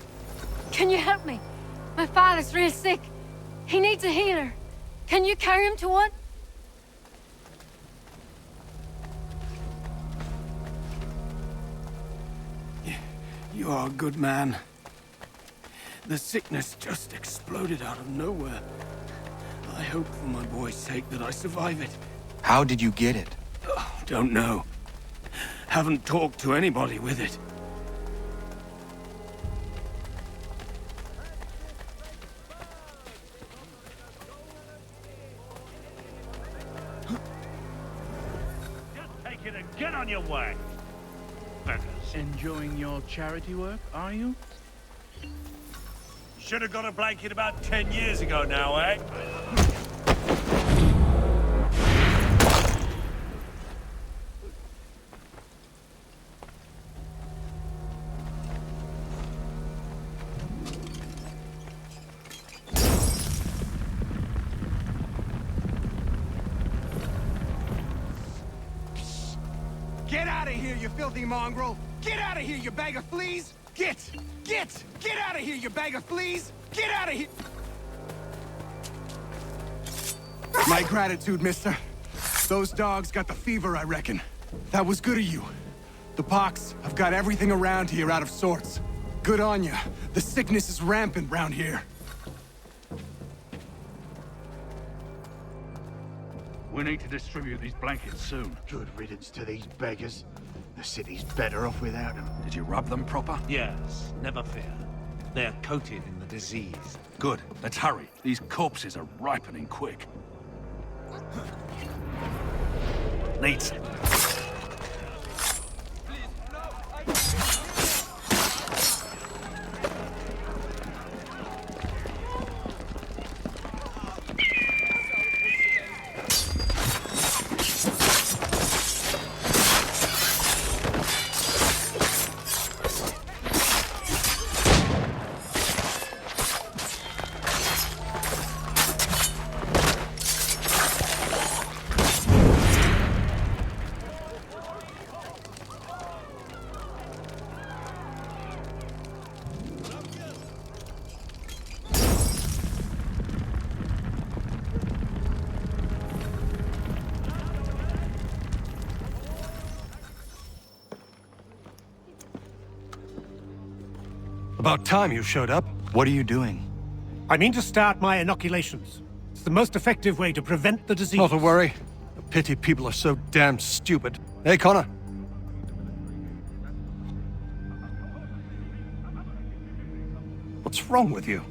can you help me? My father's real sick. He needs a healer. Can you carry him to one? You are a good man. The sickness just exploded out of nowhere. I hope for my boy's sake that I survive it. How did you get it? Oh, don't know. Haven't talked to anybody with it. Take it and get on your way. Beggars. Enjoying your charity work, are you? Should have got a blanket about 10 years ago now, eh? Get out of here, you filthy mongrel! Get out of here, you bag of fleas! Get out of here, you bag of fleas! Get out of here! My gratitude, mister. Those dogs got the fever, I reckon. That was good of you. The pox have got everything around here out of sorts. Good on ya. The sickness is rampant round here. We need to distribute these blankets soon. Good riddance to these beggars. The city's better off without them. Did you rub them proper? Yes, never fear. They're coated in the disease. Good. Let's hurry. These corpses are ripening quick. Neat. About time you showed up. What are you doing? I mean to start my inoculations. It's the most effective way to prevent the disease. Not to worry. A pity people are so damn stupid. Hey, Connor. What's wrong with you?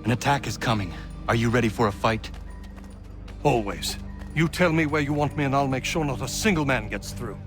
An attack is coming. Are you ready for a fight? Always. You tell me where you want me and I'll make sure not a single man gets through.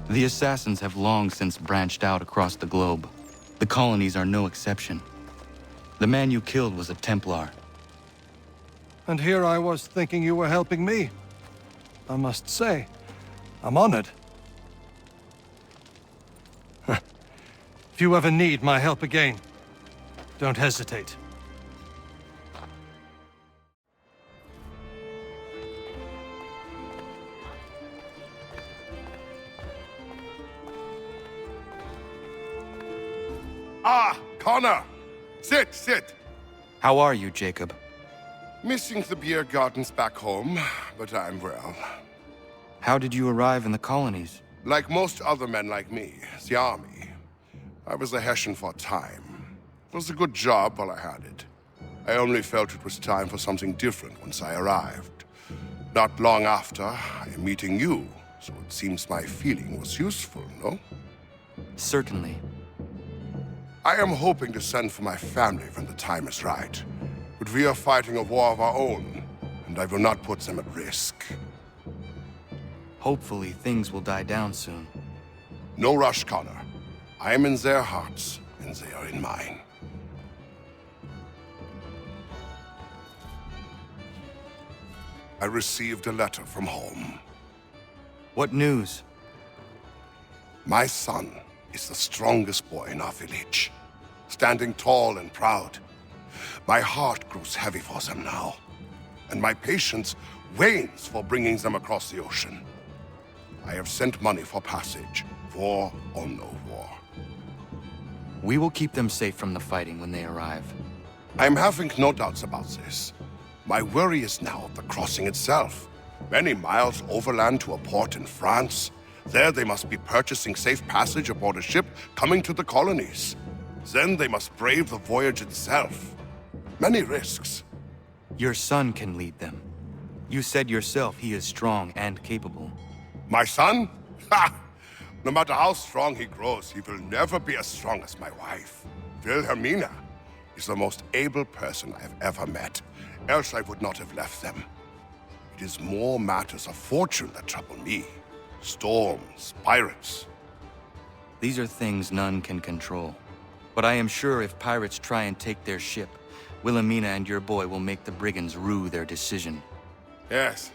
The assassins have long since branched out across the globe. The colonies are no exception. The man you killed was a Templar. And here I was thinking you were helping me. I must say, I'm honored. If you ever need my help again, don't hesitate. Ah, Connor! Sit, sit! How are you, Jacob? Missing the beer gardens back home, but I'm well. How did you arrive in the colonies? Like most other men like me, the army. I was a Hessian for a time. It was a good job while I had it. I only felt it was time for something different once I arrived. Not long after, I am meeting you, so it seems my feeling was useful, no? Certainly. I am hoping to send for my family when the time is right. But we are fighting a war of our own, and I will not put them at risk. Hopefully, things will die down soon. No rush, Connor. I am in their hearts, and they are in mine. I received a letter from home. What news? My son is the strongest boy in our village, standing tall and proud. My heart grows heavy for them now, and my patience wanes for bringing them across the ocean. I have sent money for passage, war or no war. We will keep them safe from the fighting when they arrive. I'm having no doubts about this. My worry is now the crossing itself. Many miles overland to a port in France. There they must be purchasing safe passage aboard a ship coming to the colonies. Then they must brave the voyage itself. Many risks. Your son can lead them. You said yourself he is strong and capable. My son? Ha! No matter how strong he grows, he will never be as strong as my wife. Wilhelmina is the most able person I have ever met. Else I would not have left them. It is more matters of fortune that trouble me. Storms, pirates. These are things none can control. But I am sure if pirates try and take their ship, Wilhelmina and your boy will make the brigands rue their decision. Yes.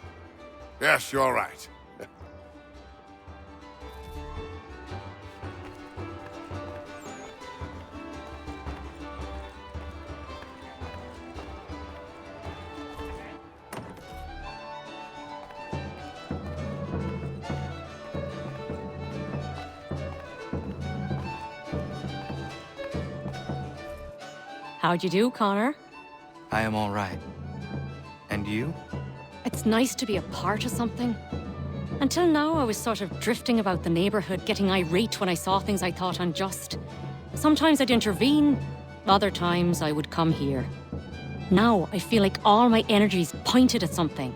Yes, you're right. How'd you do, Connor? I am all right. And you? It's nice to be a part of something. Until now, I was sort of drifting about the neighborhood, getting irate when I saw things I thought unjust. Sometimes I'd intervene, Other times, I would come here. Now, I feel like all my energy's pointed at something.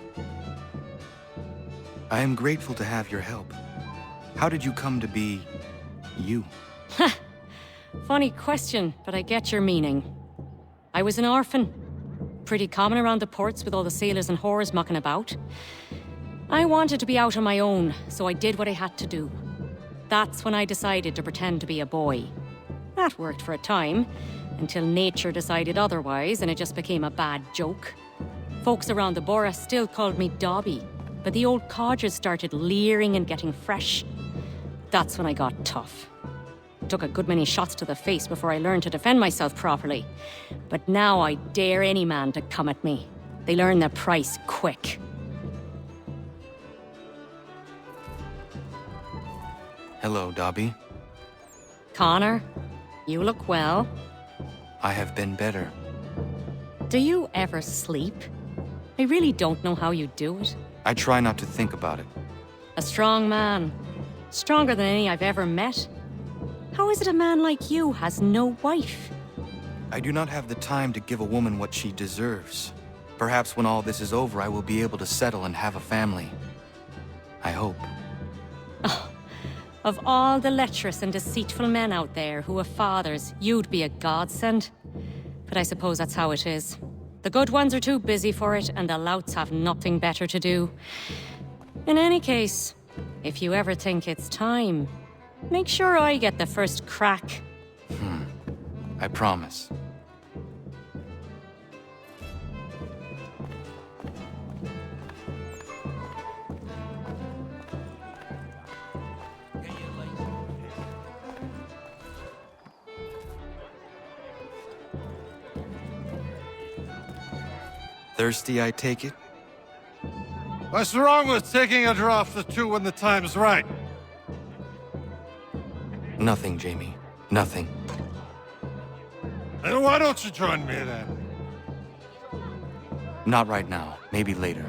I am grateful to have your help. How did you come to be... you? Funny question, but I get your meaning. I was an orphan. Pretty common around the ports with all the sailors and whores mucking about. I wanted to be out on my own, so I did what I had to do. That's when I decided to pretend to be a boy. That worked for a time, until nature decided otherwise and it just became a bad joke. Folks around the borough still called me Dobby, but the old codgers started leering and getting fresh. That's when I got tough. Took a good many shots to the face before I learned to defend myself properly. But now I dare any man to come at me. They learn their price quick. Hello, Dobby. Connor, you look well. I have been better. Do you ever sleep? I really don't know how you do it. I try not to think about it. A strong man. Stronger than any I've ever met. How is it a man like you has no wife? I do not have the time to give a woman what she deserves. Perhaps when all this is over, I will be able to settle and have a family. I hope. Oh, of all the lecherous and deceitful men out there who have fathers, you'd be a godsend. But I suppose that's how it is. The good ones are too busy for it, and the louts have nothing better to do. In any case, if you ever think it's time, make sure I get the first crack. I promise. Thirsty, I take it? What's wrong with taking a draught or two when the time's right? Nothing, Jamie. Nothing. Then why don't you join me then? Not right now. Maybe later.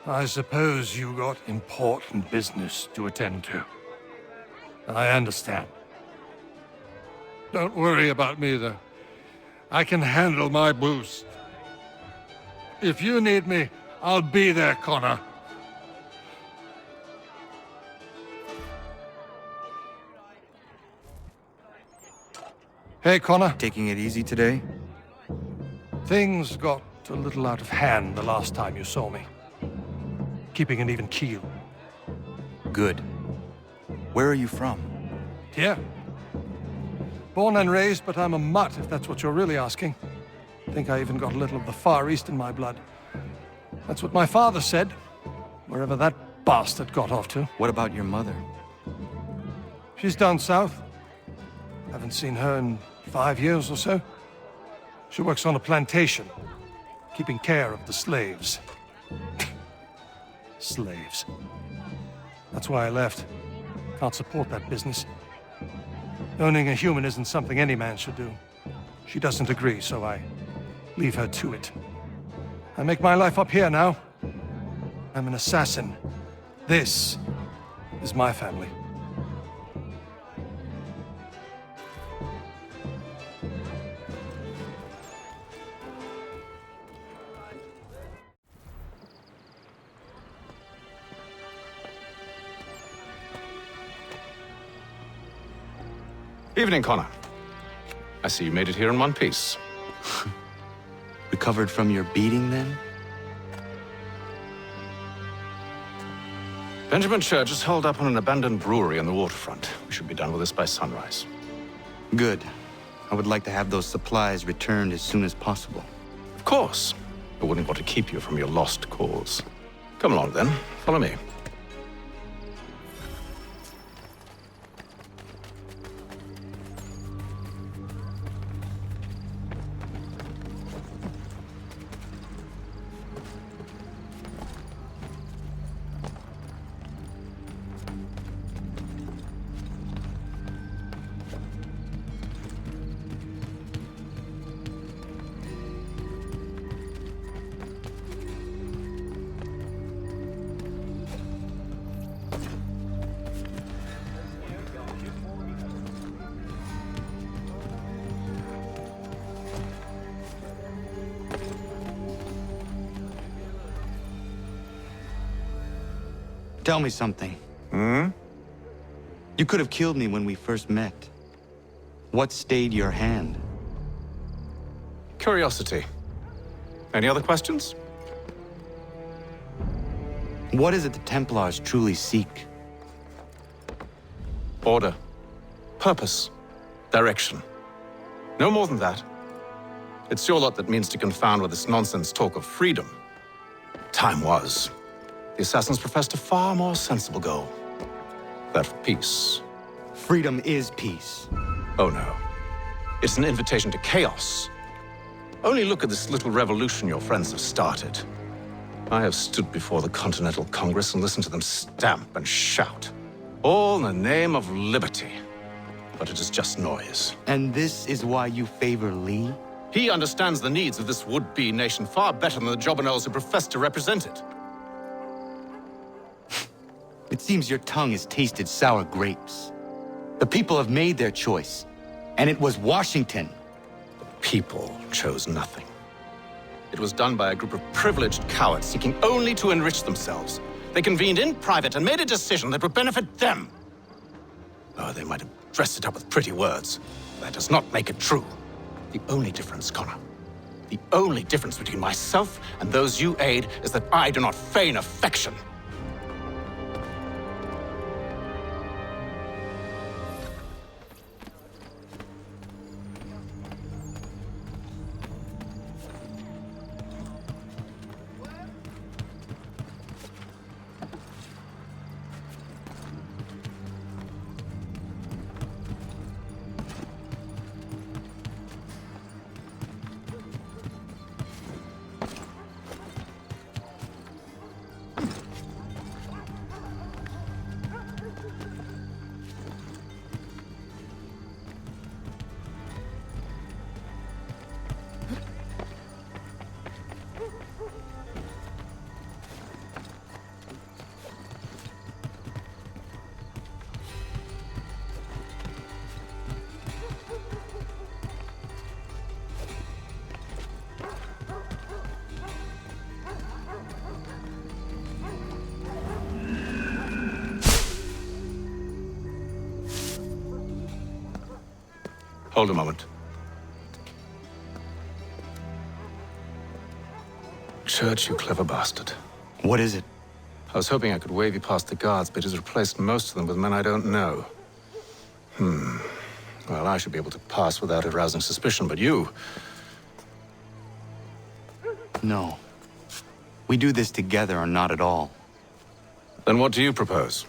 I suppose you got important business to attend to. I understand. Don't worry about me, though. I can handle my boost. If you need me, I'll be there, Connor. Hey, Connor. Taking it easy today? Things got a little out of hand the last time you saw me. Keeping an even keel. Good. Where are you from? Here. Born and raised, but I'm a mutt, if that's what you're really asking. Think I even got a little of the Far East in my blood. That's what my father said, wherever that bastard got off to. What about your mother? She's down south. Haven't seen her in 5 years or so. She works on a plantation, keeping care of the slaves. Slaves. That's why I left. Can't support that business. Owning a human isn't something any man should do. She doesn't agree, so I leave her to it. I make my life up here now. I'm an assassin. This is my family. Evening, Connor. I see you made it here in one piece. Recovered from your beating, then? Benjamin Church is holed up on an abandoned brewery on the waterfront. We should be done with this by sunrise. Good. I would like to have those supplies returned as soon as possible. Of course. I wouldn't want to keep you from your lost cause. Come along, then. Follow me. Tell me something. Hmm? You could have killed me when we first met. What stayed your hand? Curiosity. Any other questions? What is it the Templars truly seek? Order. Purpose. Direction. No more than that. It's your lot that means to confound with this nonsense talk of freedom. Time was. The assassins professed a far more sensible goal. That of peace. Freedom is peace. Oh no. It's an invitation to chaos. Only look at this little revolution your friends have started. I have stood before the Continental Congress and listened to them stamp and shout. All in the name of liberty. But it is just noise. And this is why you favor Lee? He understands the needs of this would-be nation far better than the jobberknolls who profess to represent it. It seems your tongue has tasted sour grapes. The people have made their choice, and it was Washington. The people chose nothing. It was done by a group of privileged cowards seeking only to enrich themselves. They convened in private and made a decision that would benefit them. Oh, they might have dressed it up with pretty words. That does not make it true. The only difference, Connor, the only difference between myself and those you aid is that I do not feign affection. Hold a moment. Church, you clever bastard. What is it? I was hoping I could wave you past the guards, but he's replaced most of them with men I don't know. Well, I should be able to pass without arousing suspicion, but you... No. We do this together or not at all. Then what do you propose?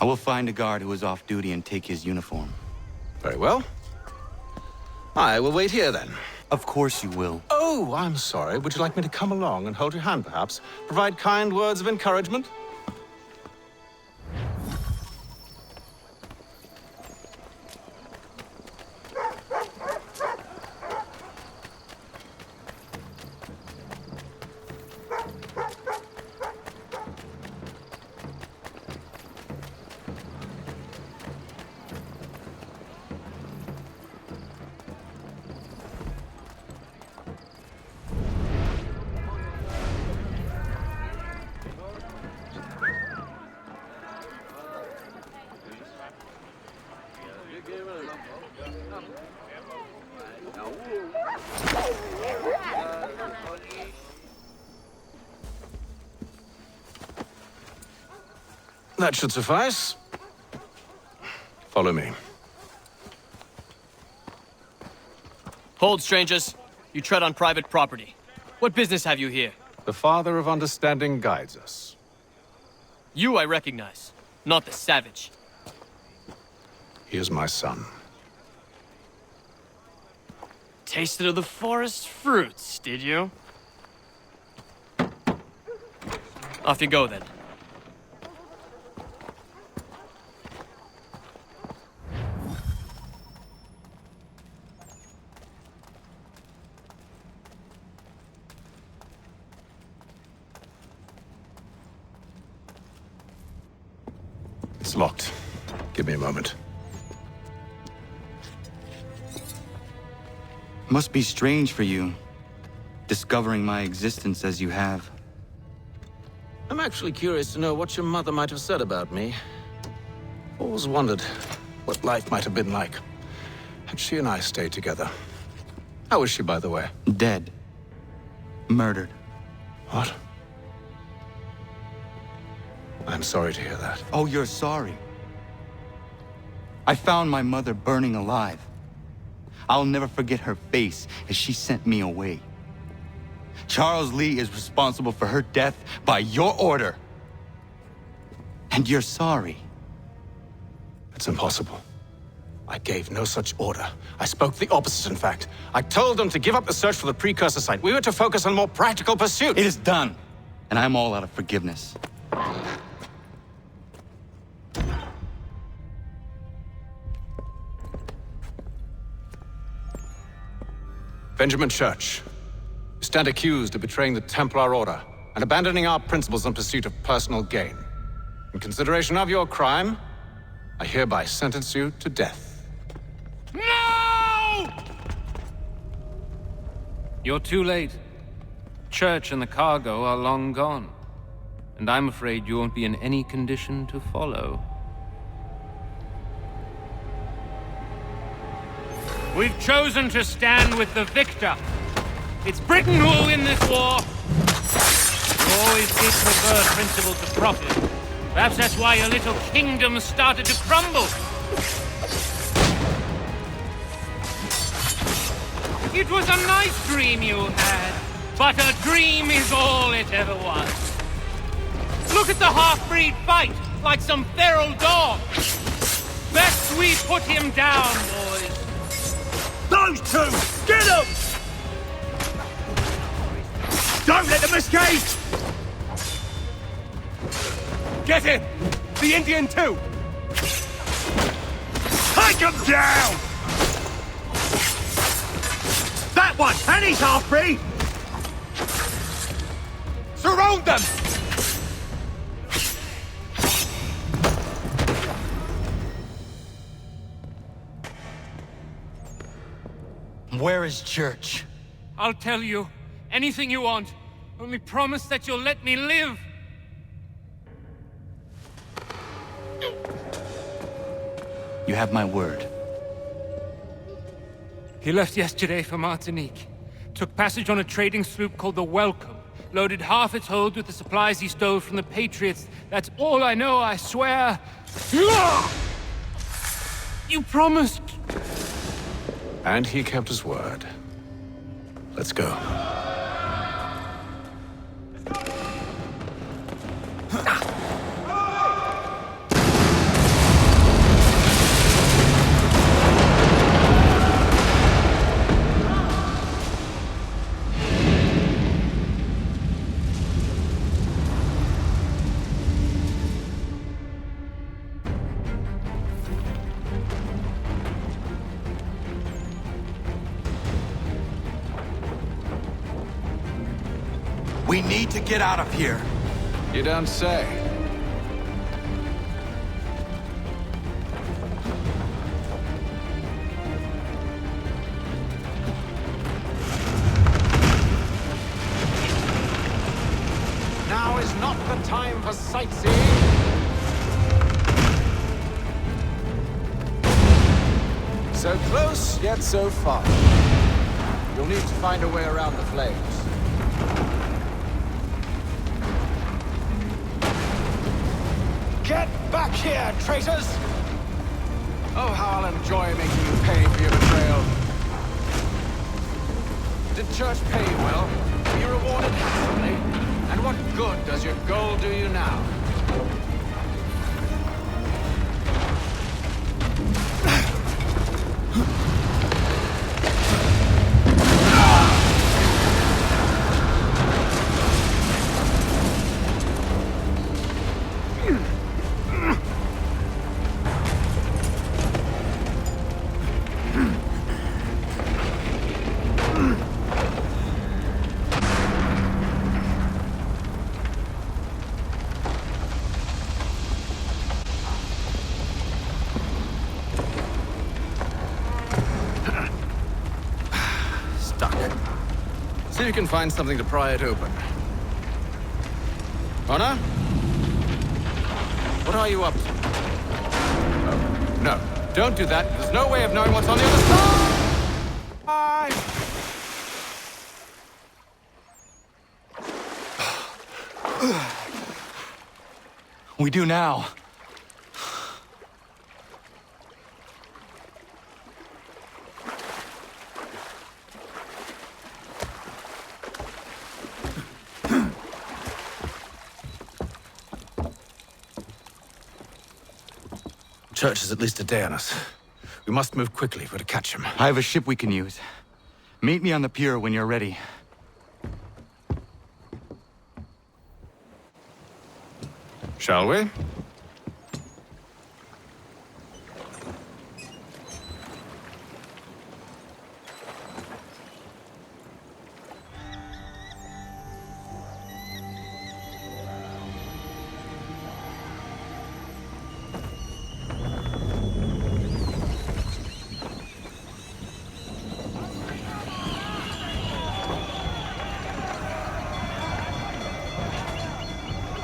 I will find a guard who is off duty and take his uniform. Very well. I will wait here, then. Of course you will. Oh, I'm sorry. Would you like me to come along and hold your hand, perhaps? Provide kind words of encouragement? That should suffice. Follow me. Hold, strangers. You tread on private property. What business have you here? The Father of Understanding guides us. You I recognize, not the savage. He is my son. Tasted of the forest fruits, did you? Off you go, then. It's locked. Give me a moment. Must be strange for you, discovering my existence as you have. I'm actually curious to know what your mother might have said about me. Always wondered what life might have been like had she and I stayed together. How is she, by the way? Dead. Murdered. What? I'm sorry to hear that. Oh, you're sorry. I found my mother burning alive. I'll never forget her face as she sent me away. Charles Lee is responsible for her death by your order. And you're sorry. It's impossible. I gave no such order. I spoke the opposite, in fact. I told them to give up the search for the precursor site. We were to focus on more practical pursuits. It is done, and I'm all out of forgiveness. Benjamin Church, you stand accused of betraying the Templar Order and abandoning our principles in pursuit of personal gain. In consideration of your crime, I hereby sentence you to death. No! You're too late. Church and the cargo are long gone. And I'm afraid you won't be in any condition to follow. We've chosen to stand with the victor. It's Britain who will win this war. You always did prefer principle to profit. Perhaps that's why your little kingdom started to crumble. It was a nice dream you had, but a dream is all it ever was. Look at the half-breed fight, like some feral dog. Best we put him down, boys. Those two! Get them! Don't let them escape! Get him! The Indian too! Take him down! That one! And he's half-breed! Surround them! Where is Church? I'll tell you. Anything you want. Only promise that you'll let me live. You have my word. He left yesterday for Martinique. Took passage on a trading sloop called the Welcome. Loaded half its hold with the supplies he stole from the Patriots. That's all I know, I swear. You promised. And he kept his word. Let's go. We need to get out of here. You don't say. Now is not the time for sightseeing. So close, yet so far. You'll need to find a way around the flames. Get back here, traitors! Oh, how I'll enjoy making you pay for your betrayal. Did Church pay you well? Were you rewarded handsomely? And what good does your gold do you now? See if you can find something to pry it open. Honor? What are you up to? Oh, no. Don't do that. There's no way of knowing what's on the other side! We do now. Church is at least a day on us. We must move quickly if we're to catch him. I have a ship we can use. Meet me on the pier when you're ready. Shall we?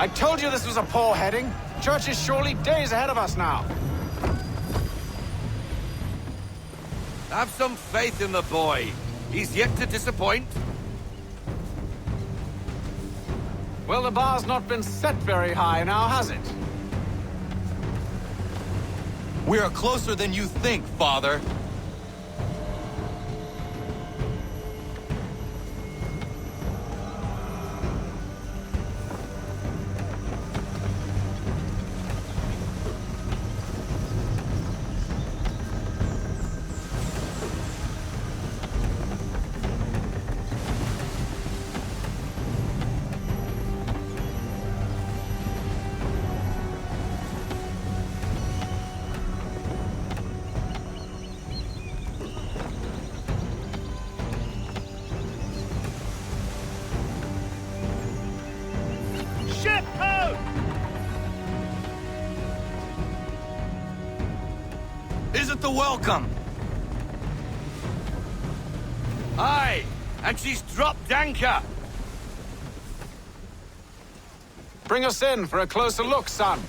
I told you this was a poor heading. Church is surely days ahead of us now. Have some faith in the boy. He's yet to disappoint. Well, the bar's not been set very high now, has it? We are closer than you think, Father. Ship out! Isn't the welcome? Aye, and she's dropped anchor. Bring us in for a closer look, son.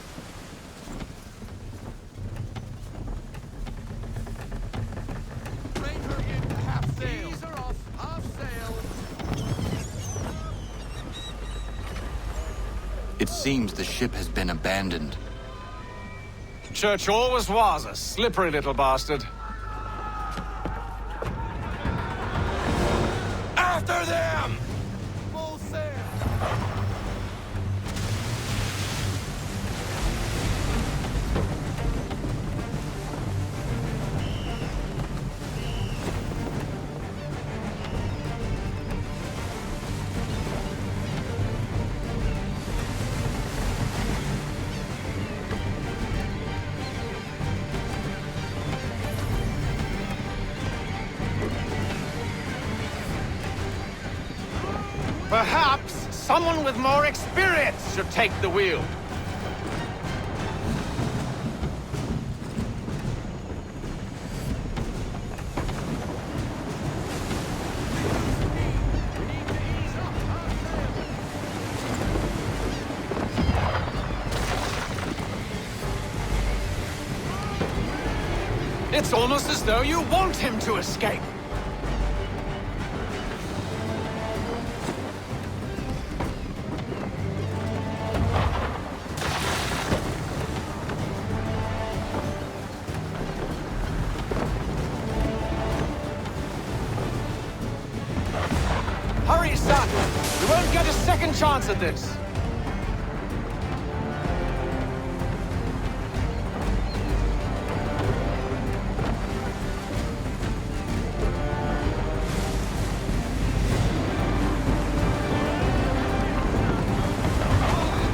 It seems the ship has been abandoned. Church always was a slippery little bastard. After them! Perhaps someone with more experience should take the wheel. It's almost as though you want him to escape. Hurry, son! We won't get a second chance at this!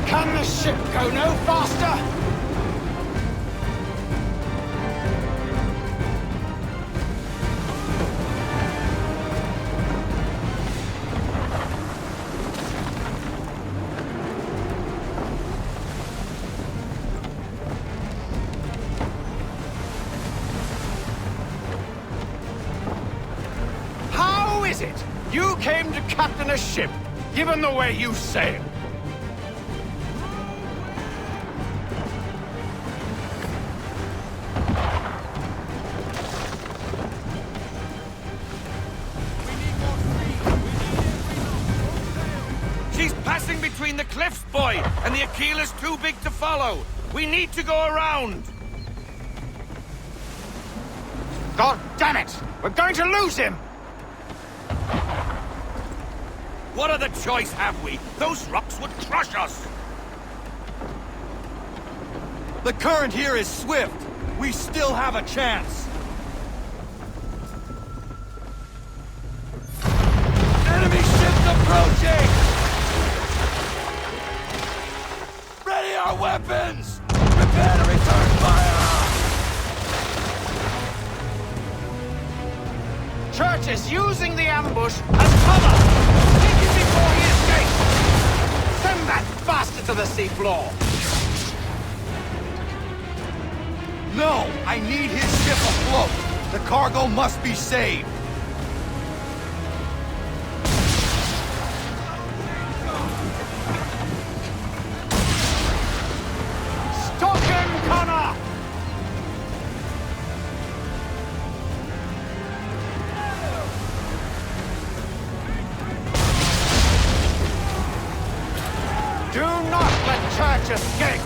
Can the ship go no faster? How is it you came to captain a ship, given the way you sail? between the cliffs, boy, and the Aquila's too big to follow. We need to go around. God damn it! We're going to lose him! What other choice have we? Those rocks would crush us! The current here is swift. We still have a chance. Enemy ships approaching! Ready our weapons! Prepare to return fire! Church is using the ambush as cover! Take him before he escapes! Send that bastard to the seafloor! No! I need his ship afloat! The cargo must be saved! Stop him, Connor! Do not let Church escape!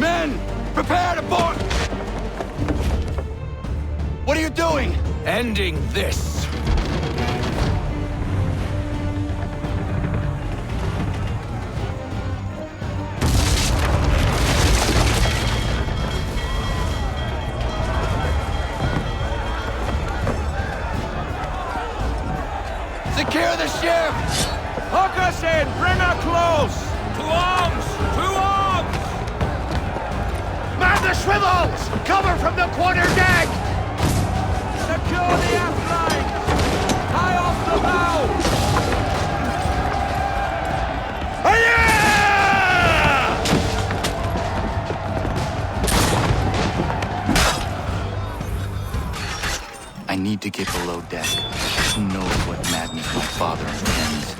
Men! Prepare to board! What are you doing? Ending this. Secure the ship! Hook us in! Bring her close! To arms! To arms! Man the swivels! Cover from the quarter deck! Secure the aft lines! Tie off the bow! I need to get below deck. Who knows what madness my father intends?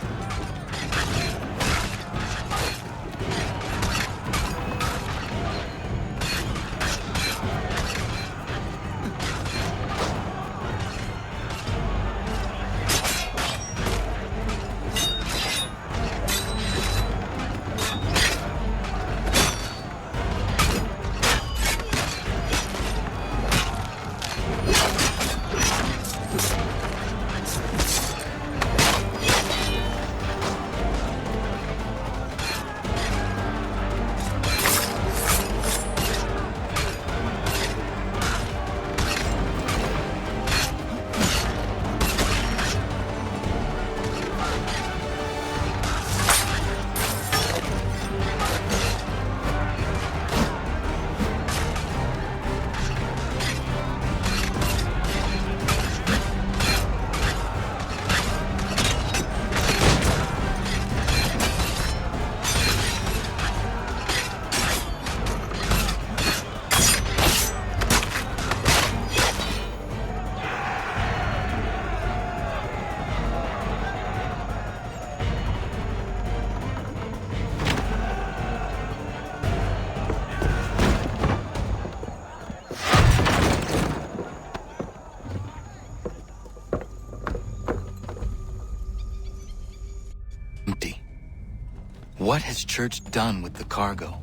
What has Church done with the cargo?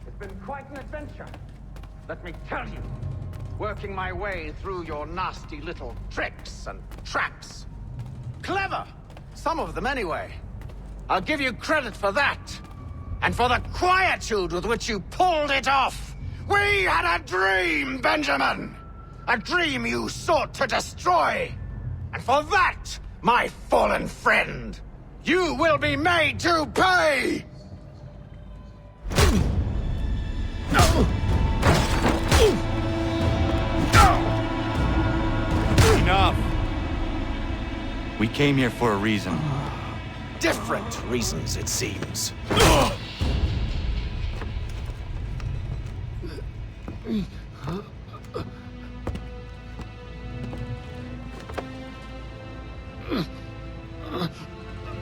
It's been quite an adventure, let me tell you. Working my way through your nasty little tricks and traps. Clever! Some of them anyway. I'll give you credit for that. And for the quietude with which you pulled it off. We had a dream, Benjamin! A dream you sought to destroy! And for that, my fallen friend, you will be made to pay! Enough! We came here for a reason. Different reasons, it seems.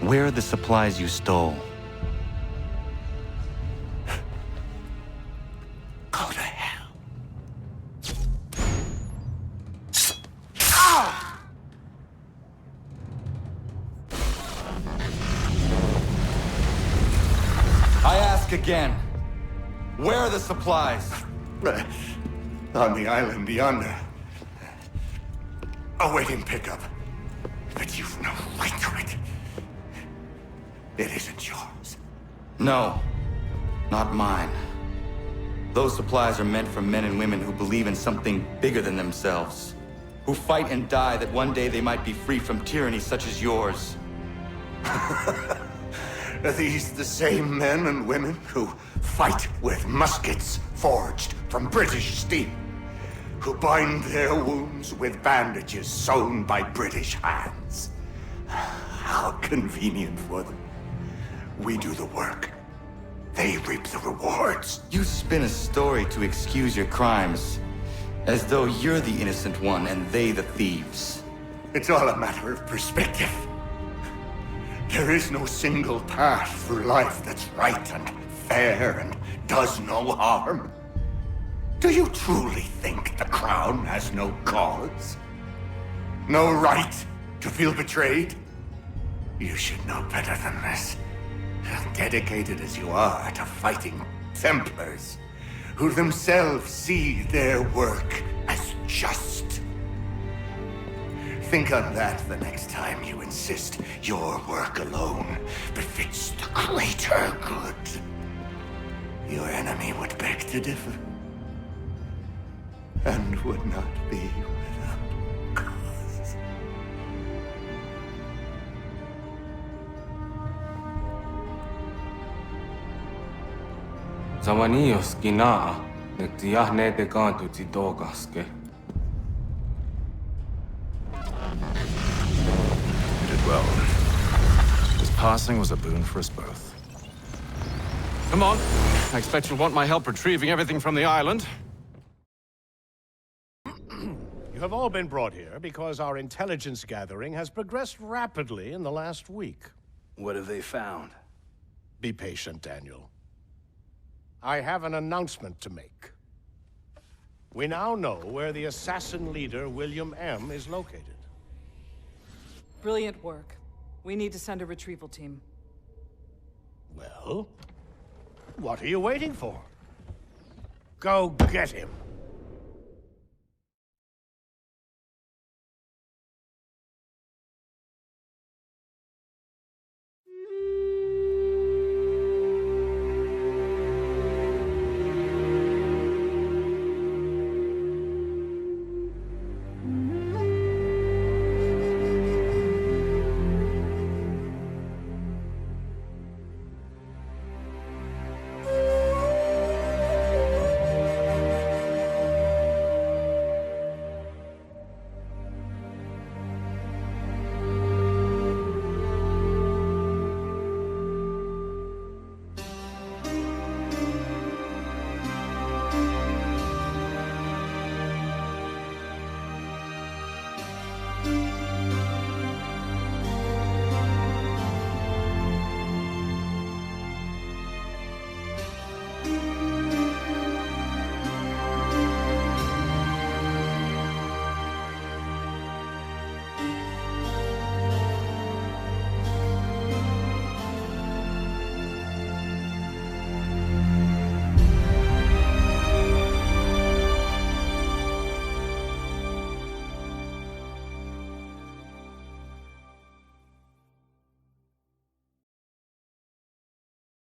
Where are the supplies you stole? Go to hell. I ask again. Where are the supplies? On the island yonder. Awaiting pickup. But you've no right to it. It isn't yours. No, not mine. Those supplies are meant for men and women who believe in something bigger than themselves. Who fight and die that one day they might be free from tyranny such as yours. Are these the same men and women who fight with muskets forged from British steel? Who bind their wounds with bandages sewn by British hands? How convenient for them. We do the work. They reap the rewards. You spin a story to excuse your crimes, as though you're the innocent one and they the thieves. It's all a matter of perspective. There is no single path through life that's right and fair and does no harm. Do you truly think the Crown has no cause? No right to feel betrayed? You should know better than this. Dedicated as you are to fighting Templars, who themselves see their work as just. Think on that the next time you insist your work alone befits the greater good. Your enemy would beg to differ, and would not be without cause. Zawanios ginaa, nektiahne de kantu tidogaske. You did well. His passing was a boon for us both. Come on. I expect you'll want my help retrieving everything from the island. You have all been brought here because our intelligence gathering has progressed rapidly in the last week. What have they found? Be patient, Daniel. I have an announcement to make. We now know where the assassin leader, William M., is located. Brilliant work. We need to send a retrieval team. Well, what are you waiting for? Go get him.